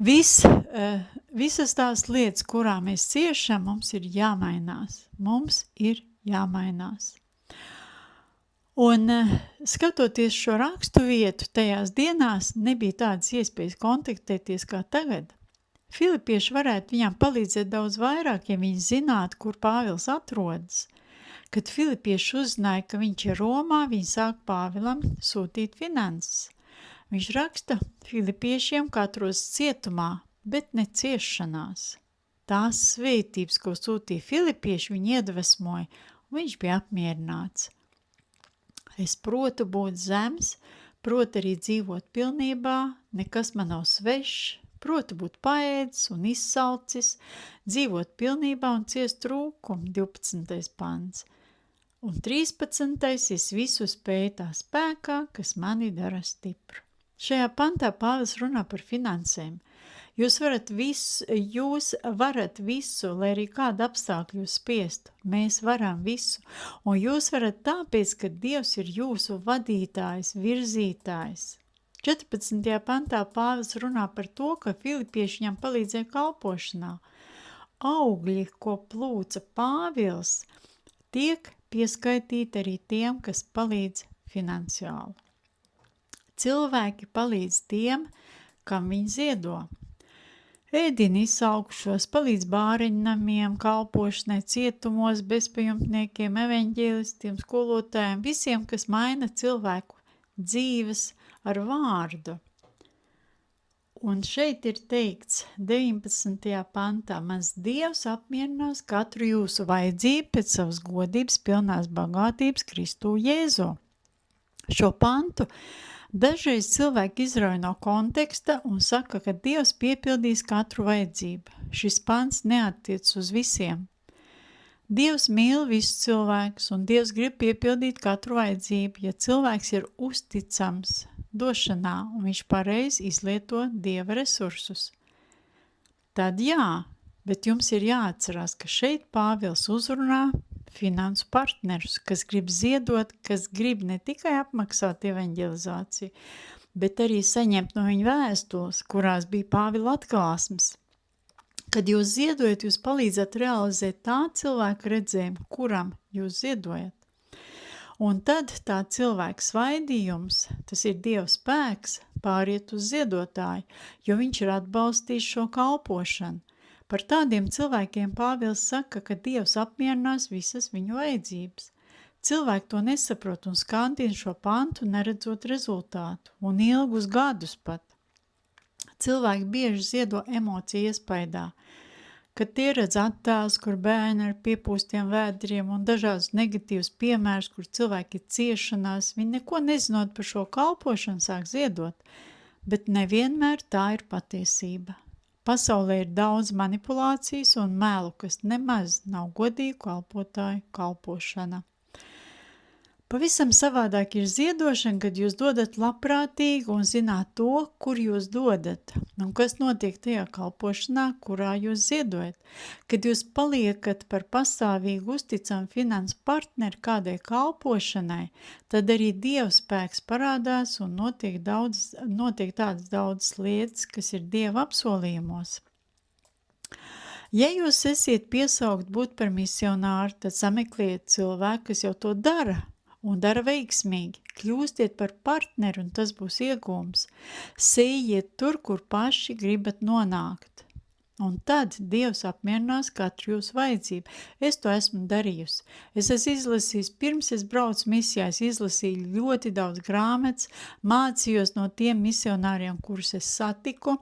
Visas tās lietas, kurā mēs ciešam, mums ir jāmainās. Mums ir jāmainās. Un skatoties šo rakstu vietu, tajās dienās nebija tādas iespējas kontaktēties kā tagad. Filipieši varētu viņam palīdzēt daudz vairāk, ja viņi zinātu, kur Pāvils atrodas. Kad filipieši uzzināja, ka viņš ir Romā, viņi sāk Pāvilam sūtīt finanses. Viņš raksta filipiešiem, ka atrodas cietumā, bet ne ciešanās. Tās svētības, ko sūtīja filipieši, viņu iedvesmoja, un viņš bija apmierināts. Es protu būt zems, protu arī dzīvot pilnībā, nekas man nav svešs, protu būt paēdis un izsalcis, dzīvot pilnībā un ciest trūkumu, 12. pants. Un 13. es visu spēju tā spēkā, kas mani dara stipru. Šajā pantā Pāvils runā par finansēm. Jūs varat visu, lai arī kādu apstākļu spiestu. Mēs varam visu. Un jūs varat tāpēc, ka Dievs ir jūsu vadītājs, virzītājs. 14. pantā Pāvils runā par to, ka filipieši viņam palīdzēja kalpošanā. Augļi, ko plūca Pāvils, tiek pieskaitīti arī tiem, kas palīdz finansiāli. Cilvēki palīdz tiem, kam viņi ziedo. Ēdina izsalkušos, palīdz bāreņnamiem, kalpošanai, cietumos, bezpajumtniekiem, evaņģēlistiem, skolotājiem, visiem, kas maina cilvēku dzīves ar vārdu. Un šeit ir teikts 19. pantā, mans Dievs apmierinās katru jūsu vajadzību pēc savas godības pilnās bagātības Kristū Jēzu. Šo pantu dažreiz cilvēki izrauj no konteksta un saka, ka Dievs piepildīs katru vajadzību. Šis pants neattiec uz visiem. Dievs mīl visus cilvēkus un Dievs grib piepildīt katru vajadzību, ja cilvēks ir uzticams došanā un viņš pareizi izlieto Dieva resursus. Tad jā, bet jums ir jāatcerās, ka šeit Pāvils uzrunā finansu partnerus, kas grib ziedot, kas grib ne tikai apmaksāt evaņģelizāciju, bet arī saņemt no viņa vēstules, kurās bija Pāvila atklāsmes. Kad jūs ziedojat, jūs palīdzat realizēt tā cilvēka redzējumu, kuram jūs ziedojat. Un tad tā cilvēka svaidījums, tas ir Dieva spēks, pāriet uz ziedotāju, jo viņš ir atbalstījis šo kalpošanu. Par tādiem cilvēkiem Pāvils saka, ka Dievs apmierinās visas viņu vajadzības. Cilvēki to nesaprot un skandina šo pantu, neredzot rezultātu, un ilgus gadus pat. Cilvēki bieži ziedo emociju iespaidā, kad tie redz attēlus, kur bērni ar piepūstiem vēdriem un dažādus negatīvus piemērus, kur cilvēki ir ciešanās, viņi neko nezinot par šo kalpošanu sāk ziedot, bet nevienmēr tā ir patiesība. Pasaulē ir daudz manipulācijas un melu, kas nemaz nav godīgu kalpotāju kalpošana. Pavisam savādāk ir ziedošana, kad jūs dodat labprātīgi un zināt to, kur jūs dodat, un kas notiek tajā kalpošanā, kurā jūs ziedojat. Kad jūs paliekat par pastāvīgu uzticamu finansu partneri kādai kalpošanai, tad arī Dieva spēks parādās un notiek tādas daudzas lietas, kas ir Dieva apsolījumos. Ja jūs esiet piesaukt būt par misionāru, tad sameklējiet cilvēku, kas jau to dara, un dara veiksmīgi. Kļūstiet par partneri, un tas būs iegūms. Sējiet tur, kur paši gribat nonākt. Un tad Dievs apmierinās katru jūsu vajadzību. Es to esmu darījusi. Es esmu izlasījis, pirms es braucu misijā, es izlasīju ļoti daudz grāmatas, mācījos no tiem misionāriem, kurus es satiku,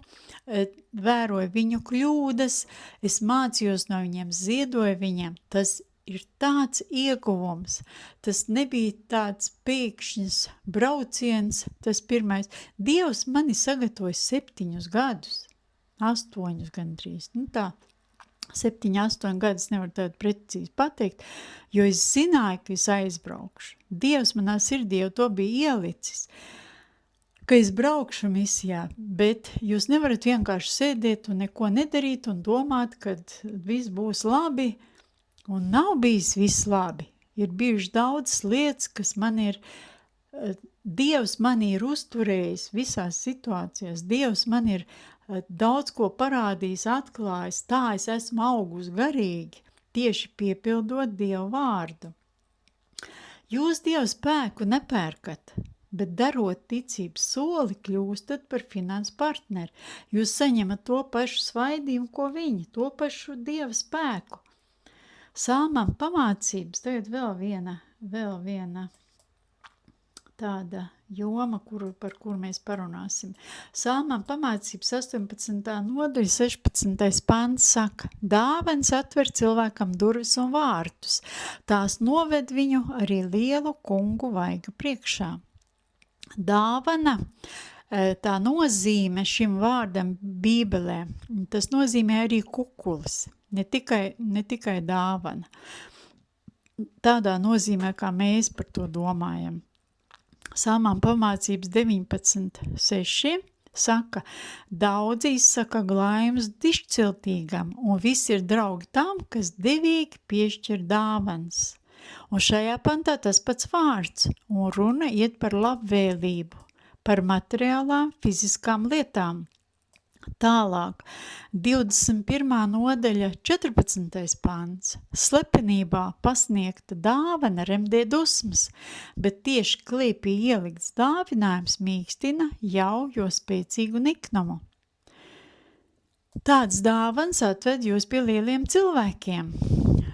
vēroju viņu kļūdas, es mācījos no viņiem, ziedoju viņiem. Tas ir tāds ieguvums. Tas nebija tāds pēkšņs brauciens, tas pirmais. Dievs mani sagatavoja 7 gadus, 8 gandrīz, 7, 8 gadus nevar tādu precīzi pateikt, jo es zināju, ka es aizbraukšu. Dievs manā sirdī jau to bija ielicis, ka es braukšu misijā, bet jūs nevarat vienkārši sēdēt un neko nedarīt un domāt, ka viss būs labi. Un nav bijis viss labi. Ir bijuši daudzas lietas, kas man ir Dievs man ir uzturējis visās situācijās, Dievs man ir daudz ko parādījis, atklājis, tā es esmu augus garīgi, tieši piepildot Dievu vārdu. Jūs Dievu spēku nepērkat, bet darot ticības soli, kļūstat par finanses partneri. Jūs saņemat to pašu svaidījumu, ko viņi, to pašu Dieva spēku. Salmam pamācības, tagad vēl viena tāda joma, par kuru mēs parunāsim. Salmam pamācības 18. nodaļa 16. pants saka: dāvans atver cilvēkam durvis un vārtus, tās noved viņu arī lielu kungu vaiga priekšā. Dāvana, tā nozīme šim vārdam Bībelē, tas nozīmē arī kukulis, ne tikai dāvana. Tādā nozīmē, kā mēs par to domājam. Salmām pamācības 19.6 saka: daudzi izsaka glaimas dišciltīgam, un visi ir draugi tam, kas devīgi piešķir dāvans. Un šajā pantā tas pats vārds, un runa iet par labvēlību, par materiālām, fiziskām lietām. Tālāk, 21. nodaļa, 14. pants. Slepenībā pasniegta dāvana remdē dusmas, bet tieši klīpī ielikts dāvinājums mīkstina jau spēcīgu niknumu. Tāds dāvans atved jūs pie lieliem cilvēkiem.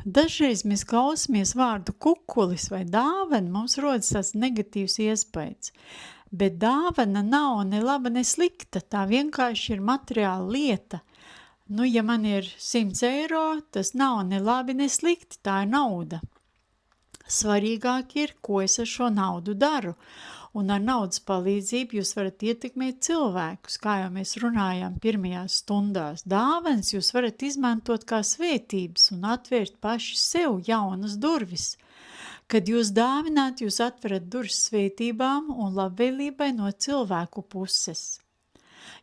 Dažreiz mēs klausamies vārdu kukulis vai dāvana, mums rodas tāds negatīvs iespējas. Bet dāvana nav ne laba, ne slikta, tā vienkārši ir materiāla lieta. Ja man ir 100 eiro, tas nav ne labi, ne slikti, tā ir nauda. Svarīgāk ir, ko es ar šo naudu daru, un ar naudas palīdzību jūs varat ietekmēt cilvēkus, kā jau mēs runājām pirmajās stundās. Dāvans jūs varat izmantot kā svētības un atvērt paši sev jaunas durvis. Kad jūs dāvināt, jūs atverat durvis svētībām un labvēlībai no cilvēku puses.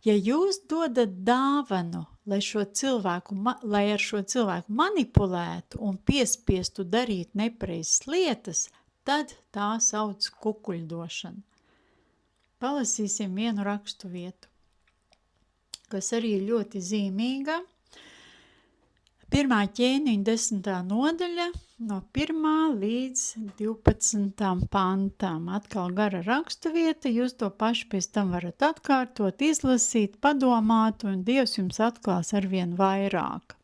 Ja jūs dodat dāvanu, lai ar šo cilvēku manipulētu un piespiestu darīt nepareizas lietas, tad tā sauc kukuļdošanu. Palasīsim vienu rakstu vietu, kas arī ir ļoti zīmīga. 1. ķēniņa 10. nodaļa, no 1. līdz 12. pantam. Atkal gara rakstu vieta, jūs to paši pēc tam varat atkārtot, izlasīt, padomāt, un Dievs jums atklās arvien vairāk.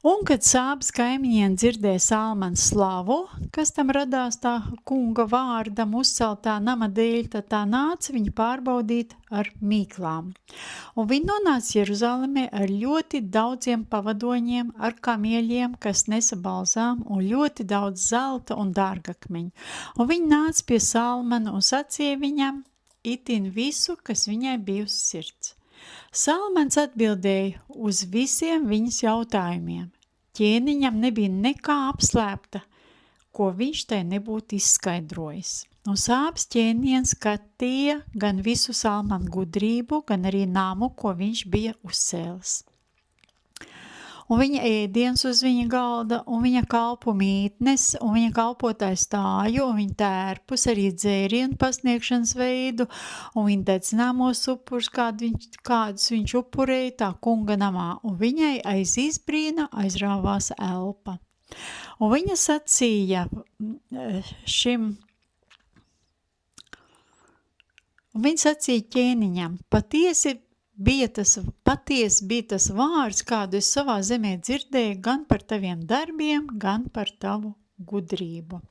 Un, kad Sābas kaimiņiem dzirdēja Salmans slavu, kas tam radās tā kunga vārdam uzceltā nama dēļ, tad tā nāca viņu pārbaudīt ar mīklām. Un viņi nonāca Jeruzalemē ar ļoti daudziem pavadoņiem, ar kamieļiem, kas nesa balzām, un ļoti daudz zelta un dārgakmeņu. Un viņi nāca pie Salmana un sacīja viņam itin visu, kas viņai bija uz sirds. Salmans atbildēja uz visiem viņas jautājumiem. Ķēniņam nebija nekā apslēpta, ko viņš tai nebūtu izskaidrojis. Un Sābas ķēniens skatīja gan visu Salmanu gudrību, gan arī namu, ko viņš bija uzcēlis. Un viņa ēdiens uz viņa galda, un viņa kalpu mītnes, un viņa kalpotāju stāju, un viņa tērpus, arī dzērienu pasniegšanas veidu, un viņa dedzināmos upurus, kādus viņš upurēja tā kunga namā, un viņai aiz izbrīna aizrāvās elpa. Un viņa sacīja ķēniņam, patiesi bija tas vārds, kādu es savā zemē dzirdēju, gan par taviem darbiem, gan par tavu gudrību.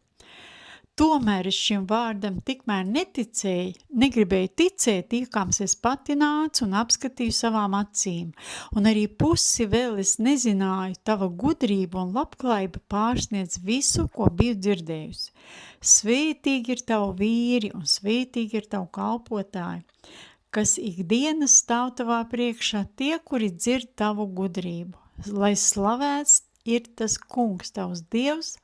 Tomēr es šim vārdam tikmēr negribēju ticēt, īkāms es pati nācu un apskatīju savām acīm, un arī pusi vēl es nezināju, tava gudrība un labklājība pārsniedz visu, ko biju dzirdējusi. Svētīgi ir tavu vīri un svētīgi ir tavu kalpotāji, kas ikdienas stāv tavā priekšā, tie, kuri dzird tavu gudrību. Lai slavēts ir tas kungs, tavs Dievs,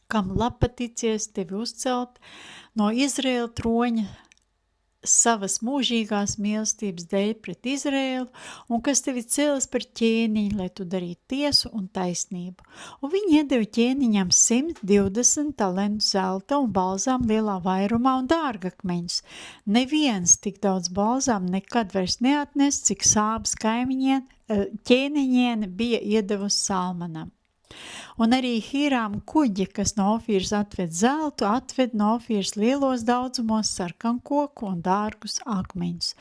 kam labpaticies tevi uzcelt no Izraēla troņa savas mūžīgās mīlestības dēļ pret Izraēlu un kas tevi cēlis par ķēniņu, lai tu darītu tiesu un taisnību. Un viņi iedeva ķēniņam 120 talentu zelta un balzām lielā vairumā un dārgakmeņus. Neviens tik daudz balzām nekad vairs neatnes, cik Sābas ķēniņiene bija iedevusi Salmanam. Un arī Hīrām kuģi, kas no Ofīras atved zeltu, atved no Ofīras lielos daudzumos sarkankoku un dārgus akmeņus.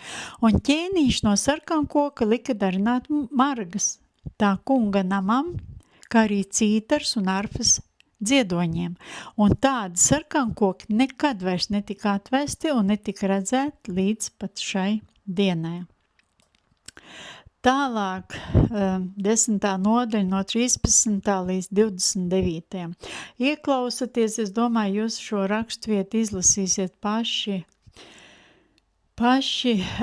Un ķēniņš no sarkankoka lika darināt margas, tā kunga namam, kā arī cītars un arfas dziedoņiem. Un tādi sarkankoki nekad vairs netika atvesti un netika redzēti līdz pat šai dienai. Tālāk 10. nodaļa no 13. līdz 29. Ieklausaties, es domāju, jūs šo raksturvietu izlasīsiet paši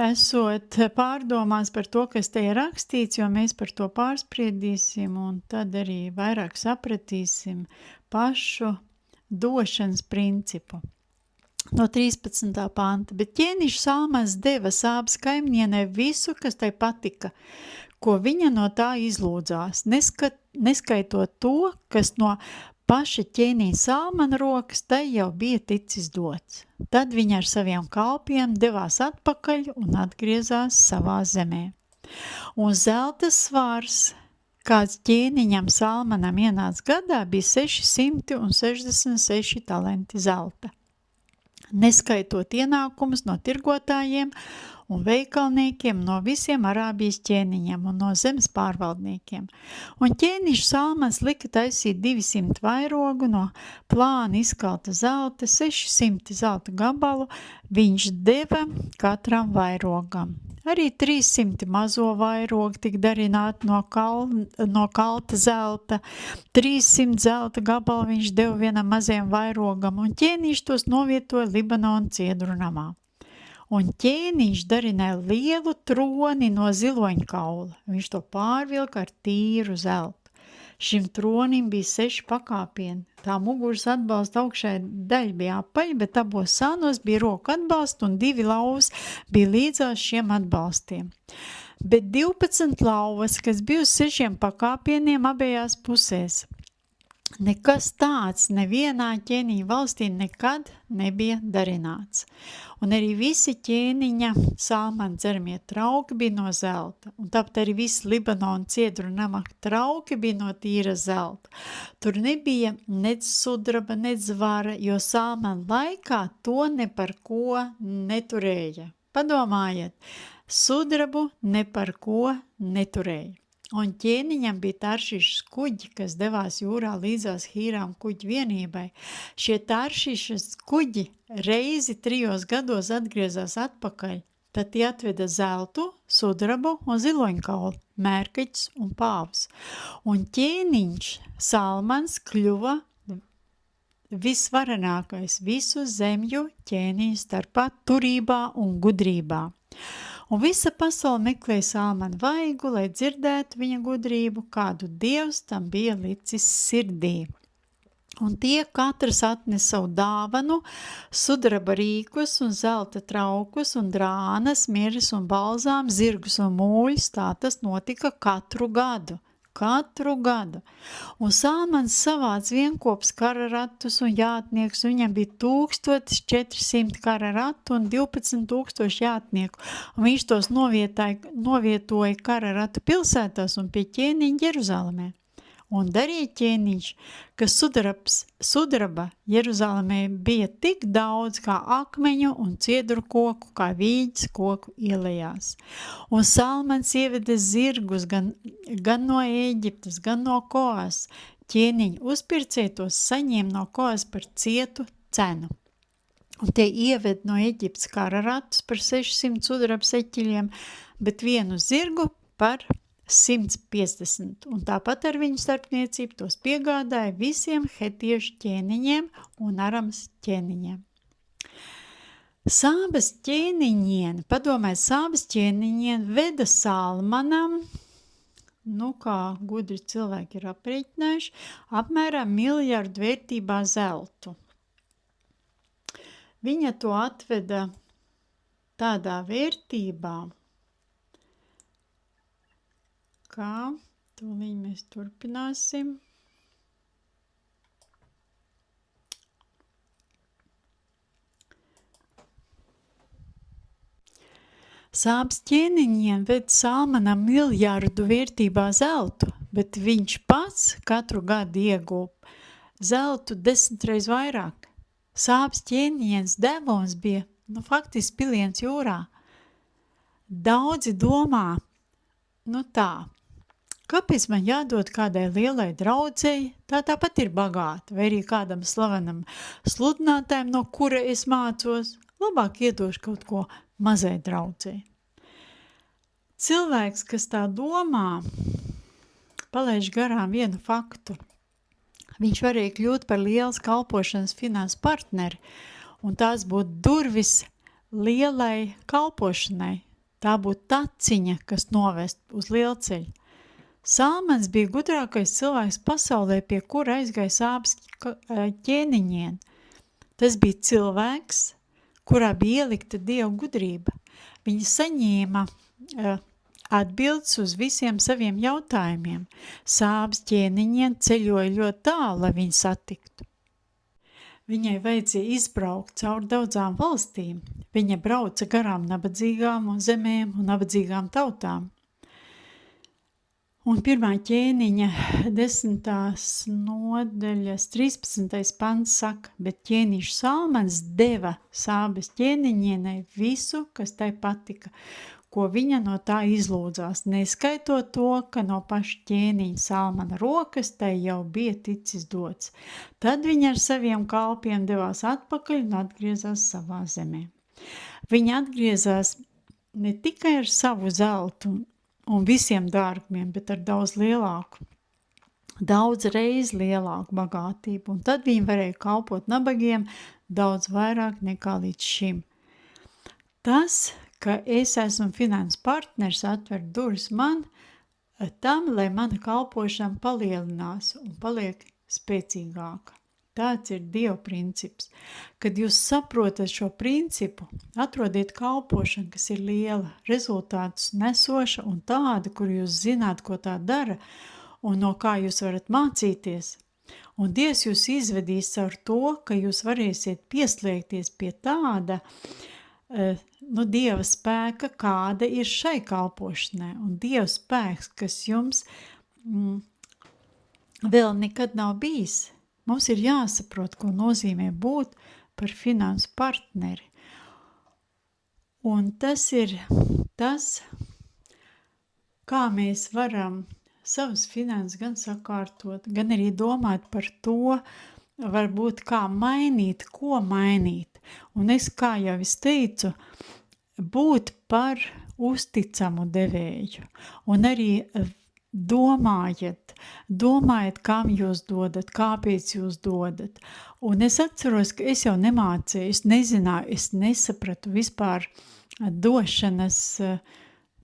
esot pārdomās par to, kas te ir rakstīts, jo mēs par to pārspriedīsim un tad arī vairāk sapratīsim pašu došanas principu. No 13. panta, bet ķēniņš Salmans deva Sābas kaimiņienei visu, kas tai patika, ko viņa no tā izlūdzās, neskaitot to, kas no paša ķēniņa Salmana rokas tai jau bija ticis dots. Tad viņa ar saviem kalpiem devās atpakaļ un atgriezās savā zemē. Un zelta svars, kāds ķēniņam Salmanam ienāca gadā, bija 666 talenti zelta. Neskaitot ienākumus no tirgotājiem un veikalniekiem, no visiem Arābijas ķēniņiem un no zemes pārvaldniekiem. Un ķēniņš Salmans lika taisīt 200 vairogu no plāna izkalta zelta, 600 zelta gabalu viņš deva katram vairogam. Arī 300 mazo vairogu tika darināti no kalta zelta, 300 zelta gabalu viņš deva vienam mazajam vairogam, un ķēniņš tos novietoja Libanona ciedru namā. Un ķēniņš darināja lielu troni no ziloņkaula, viņš to pārvilka ar tīru zeltu. Šim tronim bija 6 pakāpieni, tā muguras atbalsta augšai daļa bija apaļa, bet abos sānos bija roku atbalsts un 2 lauvas bija līdzās šiem atbalstiem. Bet 12 lauvas, kas bija uz 6 pakāpieniem abējās pusēs. Nekas tāds nevienā ķēniņa valstī nekad nebija darināts. Un arī visi ķēniņa Salmana dzeramie trauki bija no zelta. Un tāpat arī visi Libanona ciedru nama trauki bija no tīra zelta. Tur nebija nec sudraba, nec zvara, jo Salmana laikā to ne par ko neturēja. Padomājiet, sudrabu ne par ko neturēja. Un ķēniņam bija Taršišas kuģi, kas devās jūrā līdzās Hīrām kuģu vienībai. Šie Taršišas kuģi reizi 3 gados atgriezās atpakaļ, tad tie atveda zeltu, sudrabu un ziloņkaulu, mērkaķus un pāvus. Un ķēniņš Salmans kļuva visvarenākais visu zemju ķēniņu starpā turībā un gudrībā. Un visa pasaule meklēja Salmana vaigu, lai dzirdētu viņa gudrību, kādu Dievs tam bija licis sirdī. Un tie katrs atnes savu dāvanu, sudraba rīkus un zelta traukus un drānas, miris un balzām, zirgus un mūļus, tā tas notika katru gadu. Un Salmans savāc vienkops kararatus un jātniekus, viņam bija 1400 kararatu un 12,000 jātnieku, un viņš tos novietoja kararatu pilsētās un pie ķēniņa Jeruzalemē. Un darīja ķēniņš, ka sudraba Jeruzalemē bija tik daudz kā akmeņu un ciedru koku, kā vīģes koku ielējās. Un Salmans ieveda zirgus gan no Ēģiptes, gan no Koas. Ķēniņi uzpircētos saņēma no Koas par cietu cenu. Un tie ieved no Ēģiptes kararatus par 600 sudraba seķiļiem, bet vienu zirgu par 150, un tāpat ar viņu starpniecību tos piegādāja visiem hetiešu ķēniņiem un Arams ķēniņiem. Sābas ķēniņiene, padomājiet, Sābas ķēniņiene veda Salmanam, kā gudri cilvēki ir aprēķinājuši, apmēram 1 miljardu vērtībā zeltu. Viņa to atveda tādā vērtībā, kā tūlīt mēs turpināsim. Sābes ķēniņiem ved Salmanam miljardu vērtībā zeltu, bet viņš pats katru gadu iegūp zeltu 10 reiz vairāk. Sābes ķēniņiem devums bija, faktiski piliens jūrā. Daudzi domā, tā, kāpēc man jādod kādai lielai draudzei, tā tāpat ir bagāta, vai arī kādam slavenam sludinātājam, no kura es mācos, labāk iedošu kaut ko mazai draudzei. Cilvēks, kas tā domā, palaiž garām vienu faktu. Viņš varēja kļūt par lielas kalpošanas finanses partneri, un tās būtu durvis lielai kalpošanai. Tā būtu taciņa, kas novest uz lielceļu. Salmans bija gudrākais cilvēks pasaulē, pie kura aizgāja Sābes ķēniņiem. Tas bija cilvēks, kurā bija ielikta Dieva gudrība. Viņi saņēma atbildes uz visiem saviem jautājumiem. Sābes ķēniņiem ceļoja ļoti tālu, lai viņu satiktu. Viņai vajadzēja izbraukt cauri daudzām valstīm. Viņa brauca garām nabadzīgām un zemēm un nabadzīgām tautām. Un 1. ķēniņa 10. nodaļas 13. pants saka, bet ķēniņš Salmans deva Sābes ķēniņienei visu, kas tai patika, ko viņa no tā izlūdzās, neskaitot to, ka no paša ķēniņa Salmana rokas tai jau bija ticis dots. Tad viņa ar saviem kalpiem devās atpakaļ un atgriezās savā zemē. Viņa atgriezās ne tikai ar savu zeltu un visiem dārgumiem, bet ar daudz reiz lielāku bagātību, un tad viņi varēja kalpot nabagiem daudz vairāk nekā līdz šim. Tas, ka es esmu finanses partners, atver durvis man tam, lai mana kalpošana palielinās un paliek spēcīgāka. Tāds ir Dieva princips. Kad jūs saprotat šo principu, atrodiet kalpošanu, kas ir liela, rezultātus nesoša un tāda, kur jūs zināt, ko tā dara un no kā jūs varat mācīties. Un Dievs jūs izvedīs ar to, ka jūs varēsiet pieslēgties pie tāda Dieva spēka, kāda ir šai kalpošanai. Un Dieva spēks, kas jums vēl nekad nav bijis. Mums ir jāsaprot, ko nozīmē būt par finansu partneri. Un tas ir tas, kā mēs varam savas finanses gan sakārtot, gan arī domāt par to, varbūt kā mainīt, ko mainīt. Un es, kā jau es teicu, būt par uzticamu devēju. Un arī domājiet, kam jūs dodat, kāpēc jūs dodat. Un es atceros, ka es jau nemācīju, es nezināju, es nesapratu vispār došanas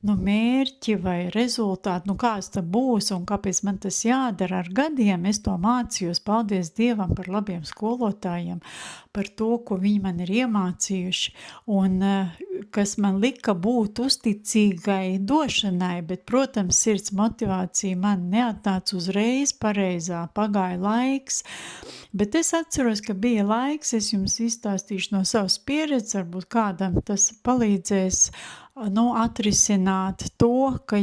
mērķi vai rezultāti, kāds tas būs un kāpēc man tas jādara ar gadiem. Es to mācījos, paldies Dievam par labiem skolotājiem, par to, ko viņi man ir iemācījuši un kas man lika būt uzticīgai došanai, bet, protams, sirds motivācija man neatnāca uzreiz pareizā, pagāja laiks, bet es atceros, ka bija laiks, es jums izstāstīšu no savas pieredzes, varbūt kādam tas palīdzēs atrisināt to, ka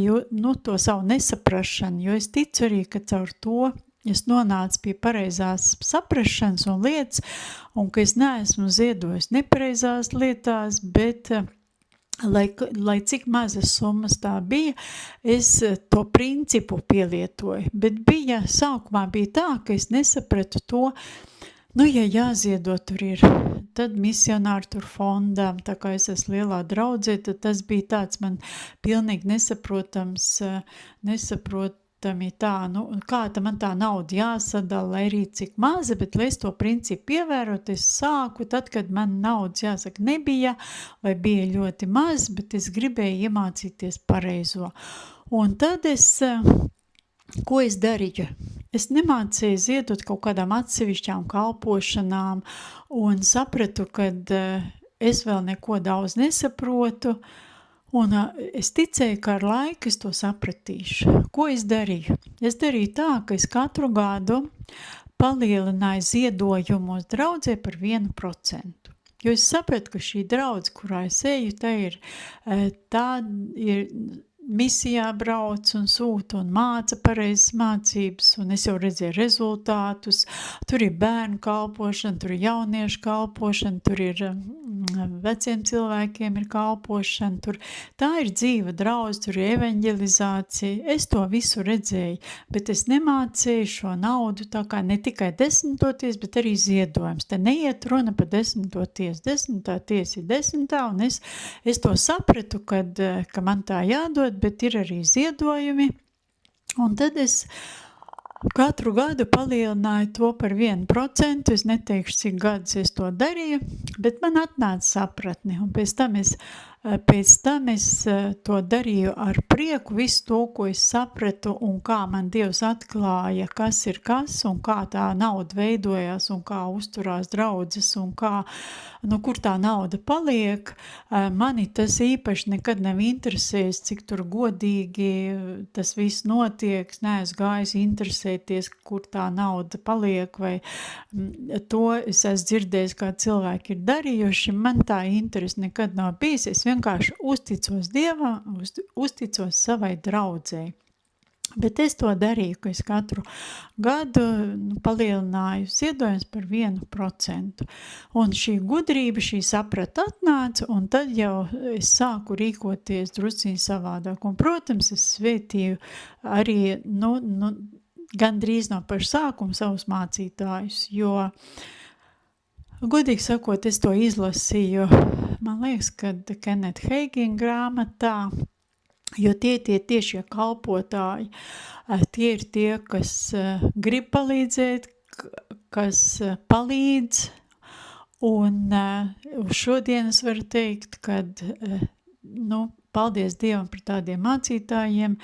to savu nesaprašanu, jo es ticu arī, ka caur to es nonācu pie pareizās saprašanas un lietas, un ka es neesmu ziedojis nepareizās lietās, bet lai cik mazas summas tā bija, es to principu pielietoju, bet sākumā bija tā, ka es nesapratu to, ja jāziedo tur ir, tad misionāri tur fondām, tā kā es esmu lielā draudzē, tad tas bija tāds man pilnīgi nesaprotami tā, kā man tā nauda jāsadala, lai arī cik maza, bet lai es to principu ievērot, es sāku, tad, kad man naudas, jāsaka, nebija, vai bija ļoti maz, bet es gribēju iemācīties pareizo. Un tad ko es darīju? Es nemācīju ziedot kaut kādām atsevišķām kalpošanām un sapratu, kad es vēl neko daudz nesaprotu, un es ticēju, ka ar laiku es to sapratīšu. Ko es darīju? Es darīju tā, ka es katru gadu palielināju ziedojumus draudzē par 1%. Jo es sapratu, ka šī draudze, kurā es eju, tā ir misijā brauc un sūta un māca pareizas mācības, un es jau redzēju rezultātus. Tur ir bērnu kalpošana, tur ir jauniešu kalpošana, tur ir veciem cilvēkiem ir kalpošana, tā ir dzīva draudze, tur ir evanģelizācija. Es to visu redzēju, bet es nemācīju šo naudu tā kā ne tikai desmitoties, bet arī ziedojums. Te neiet runa par desmitoties. Desmitā tiesa ir desmitā, un es to sapratu, ka man tā jādod, bet ir arī ziedojumi, un tad es katru gadu palielināju to par 1%, es neteikšu, cik gadus es to darīju, bet man atnāca sapratni, un pēc tam es to darīju ar prieku, visu to, ko es sapratu, un kā man Dievs atklāja, kas ir kas, un kā tā nauda veidojās, un kā uzturās draudzes, un kur tā nauda paliek. Mani tas īpaši nekad nav interesējis, cik tur godīgi tas viss notiek. Es neesmu gājis interesēties, kur tā nauda paliek, vai to es esmu dzirdējis, kā cilvēki ir darījuši. Man tā interese nekad nav bijis. Es vienkārši uzticos Dievam, uzticos savai draudzei. Bet es to darīju, ka es katru gadu palielināju ziedojums par 1%. Un šī gudrība, šī saprata atnāca, un tad jau es sāku rīkoties drusciņ savādāk. Un, protams, es svētīju arī, gandrīz no paša sākuma savus mācītājus, jo, godīgi sakot, es to izlasīju, man liekas, kad Kenneth Hagin grāmatā, jo tie tiešie kalpotāji, tie ir tie, kas grib palīdzēt, kas palīdz, un uz šodien es varu teikt, kad, paldies Dievam par tādiem mācītājiem,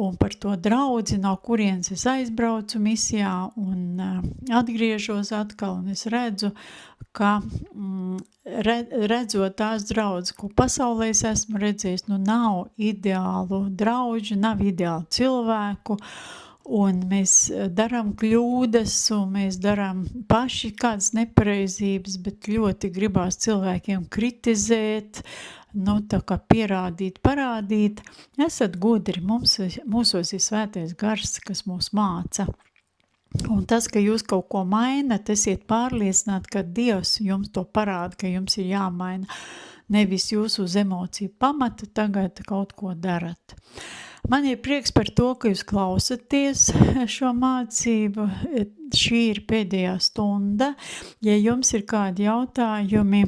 un par to draudzi, no kurienes es aizbraucu misijā un atgriežos atkal, un es redzu, ka redzot tās draudzes, ko pasaulē es esmu redzējis, nav ideālu draudžu, nav ideālu cilvēku, un mēs darām kļūdas, un mēs darām paši kādas nepareizības, bet ļoti gribās cilvēkiem kritizēt, tā kā pierādīt, parādīt. Esat gudri, mūsos ir svētais gars, kas mūs māca. Un tas, ka jūs kaut ko mainat, esiet pārliecināti, ka Dievs jums to parāda, ka jums ir jāmaina. Nevis jūs uz emociju pamata tagad kaut ko darat. Man ir prieks par to, ka jūs klausaties šo mācību. Šī ir pēdējā stunda. Ja jums ir kādi jautājumi,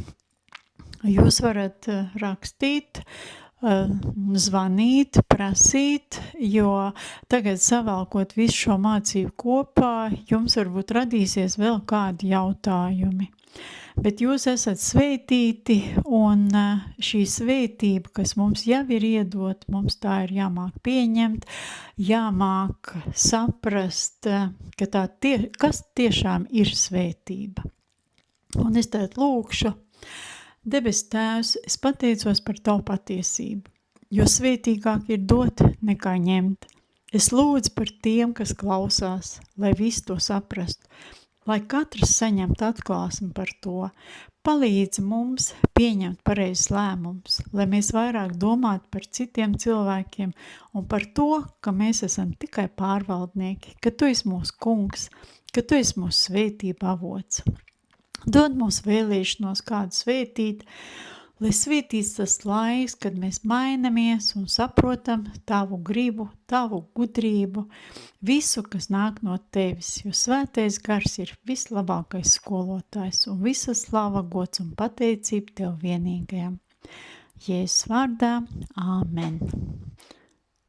jūs varat rakstīt, zvanīt, prasīt, jo tagad savalkot visu šo mācību kopā, jums varbūt radīsies vēl kādi jautājumi. Bet jūs esat svētīti, un šī svētība, kas mums jau ir iedot, mums tā ir jāmāk pieņemt, jāmāk saprast, ka kas tiešām ir svētība. Un es tad lūkšu, Debes Tēvs, es pateicos par tavu patiesību, jo svētīgāk ir dot nekā ņemt. Es lūdzu par tiem, kas klausās, lai visi to saprastu, lai katrs saņemtu atklāsmi par to. Palīdzi mums pieņemt pareizes lēmumus, lai mēs vairāk domātu par citiem cilvēkiem un par to, ka mēs esam tikai pārvaldnieki, ka tu esi mūsu kungs, ka tu esi mūsu svētība avots. Dod mums vēlēšanos kādu svētīt, lai svētīts tas laiks, kad mēs mainamies un saprotam tavu gribu, tavu gudrību, visu, kas nāk no tevis, jo svētais gars ir vislabākais skolotājs un visa slava, gods un pateicība tev vienīgajam. Jēzus vārdā, āmen.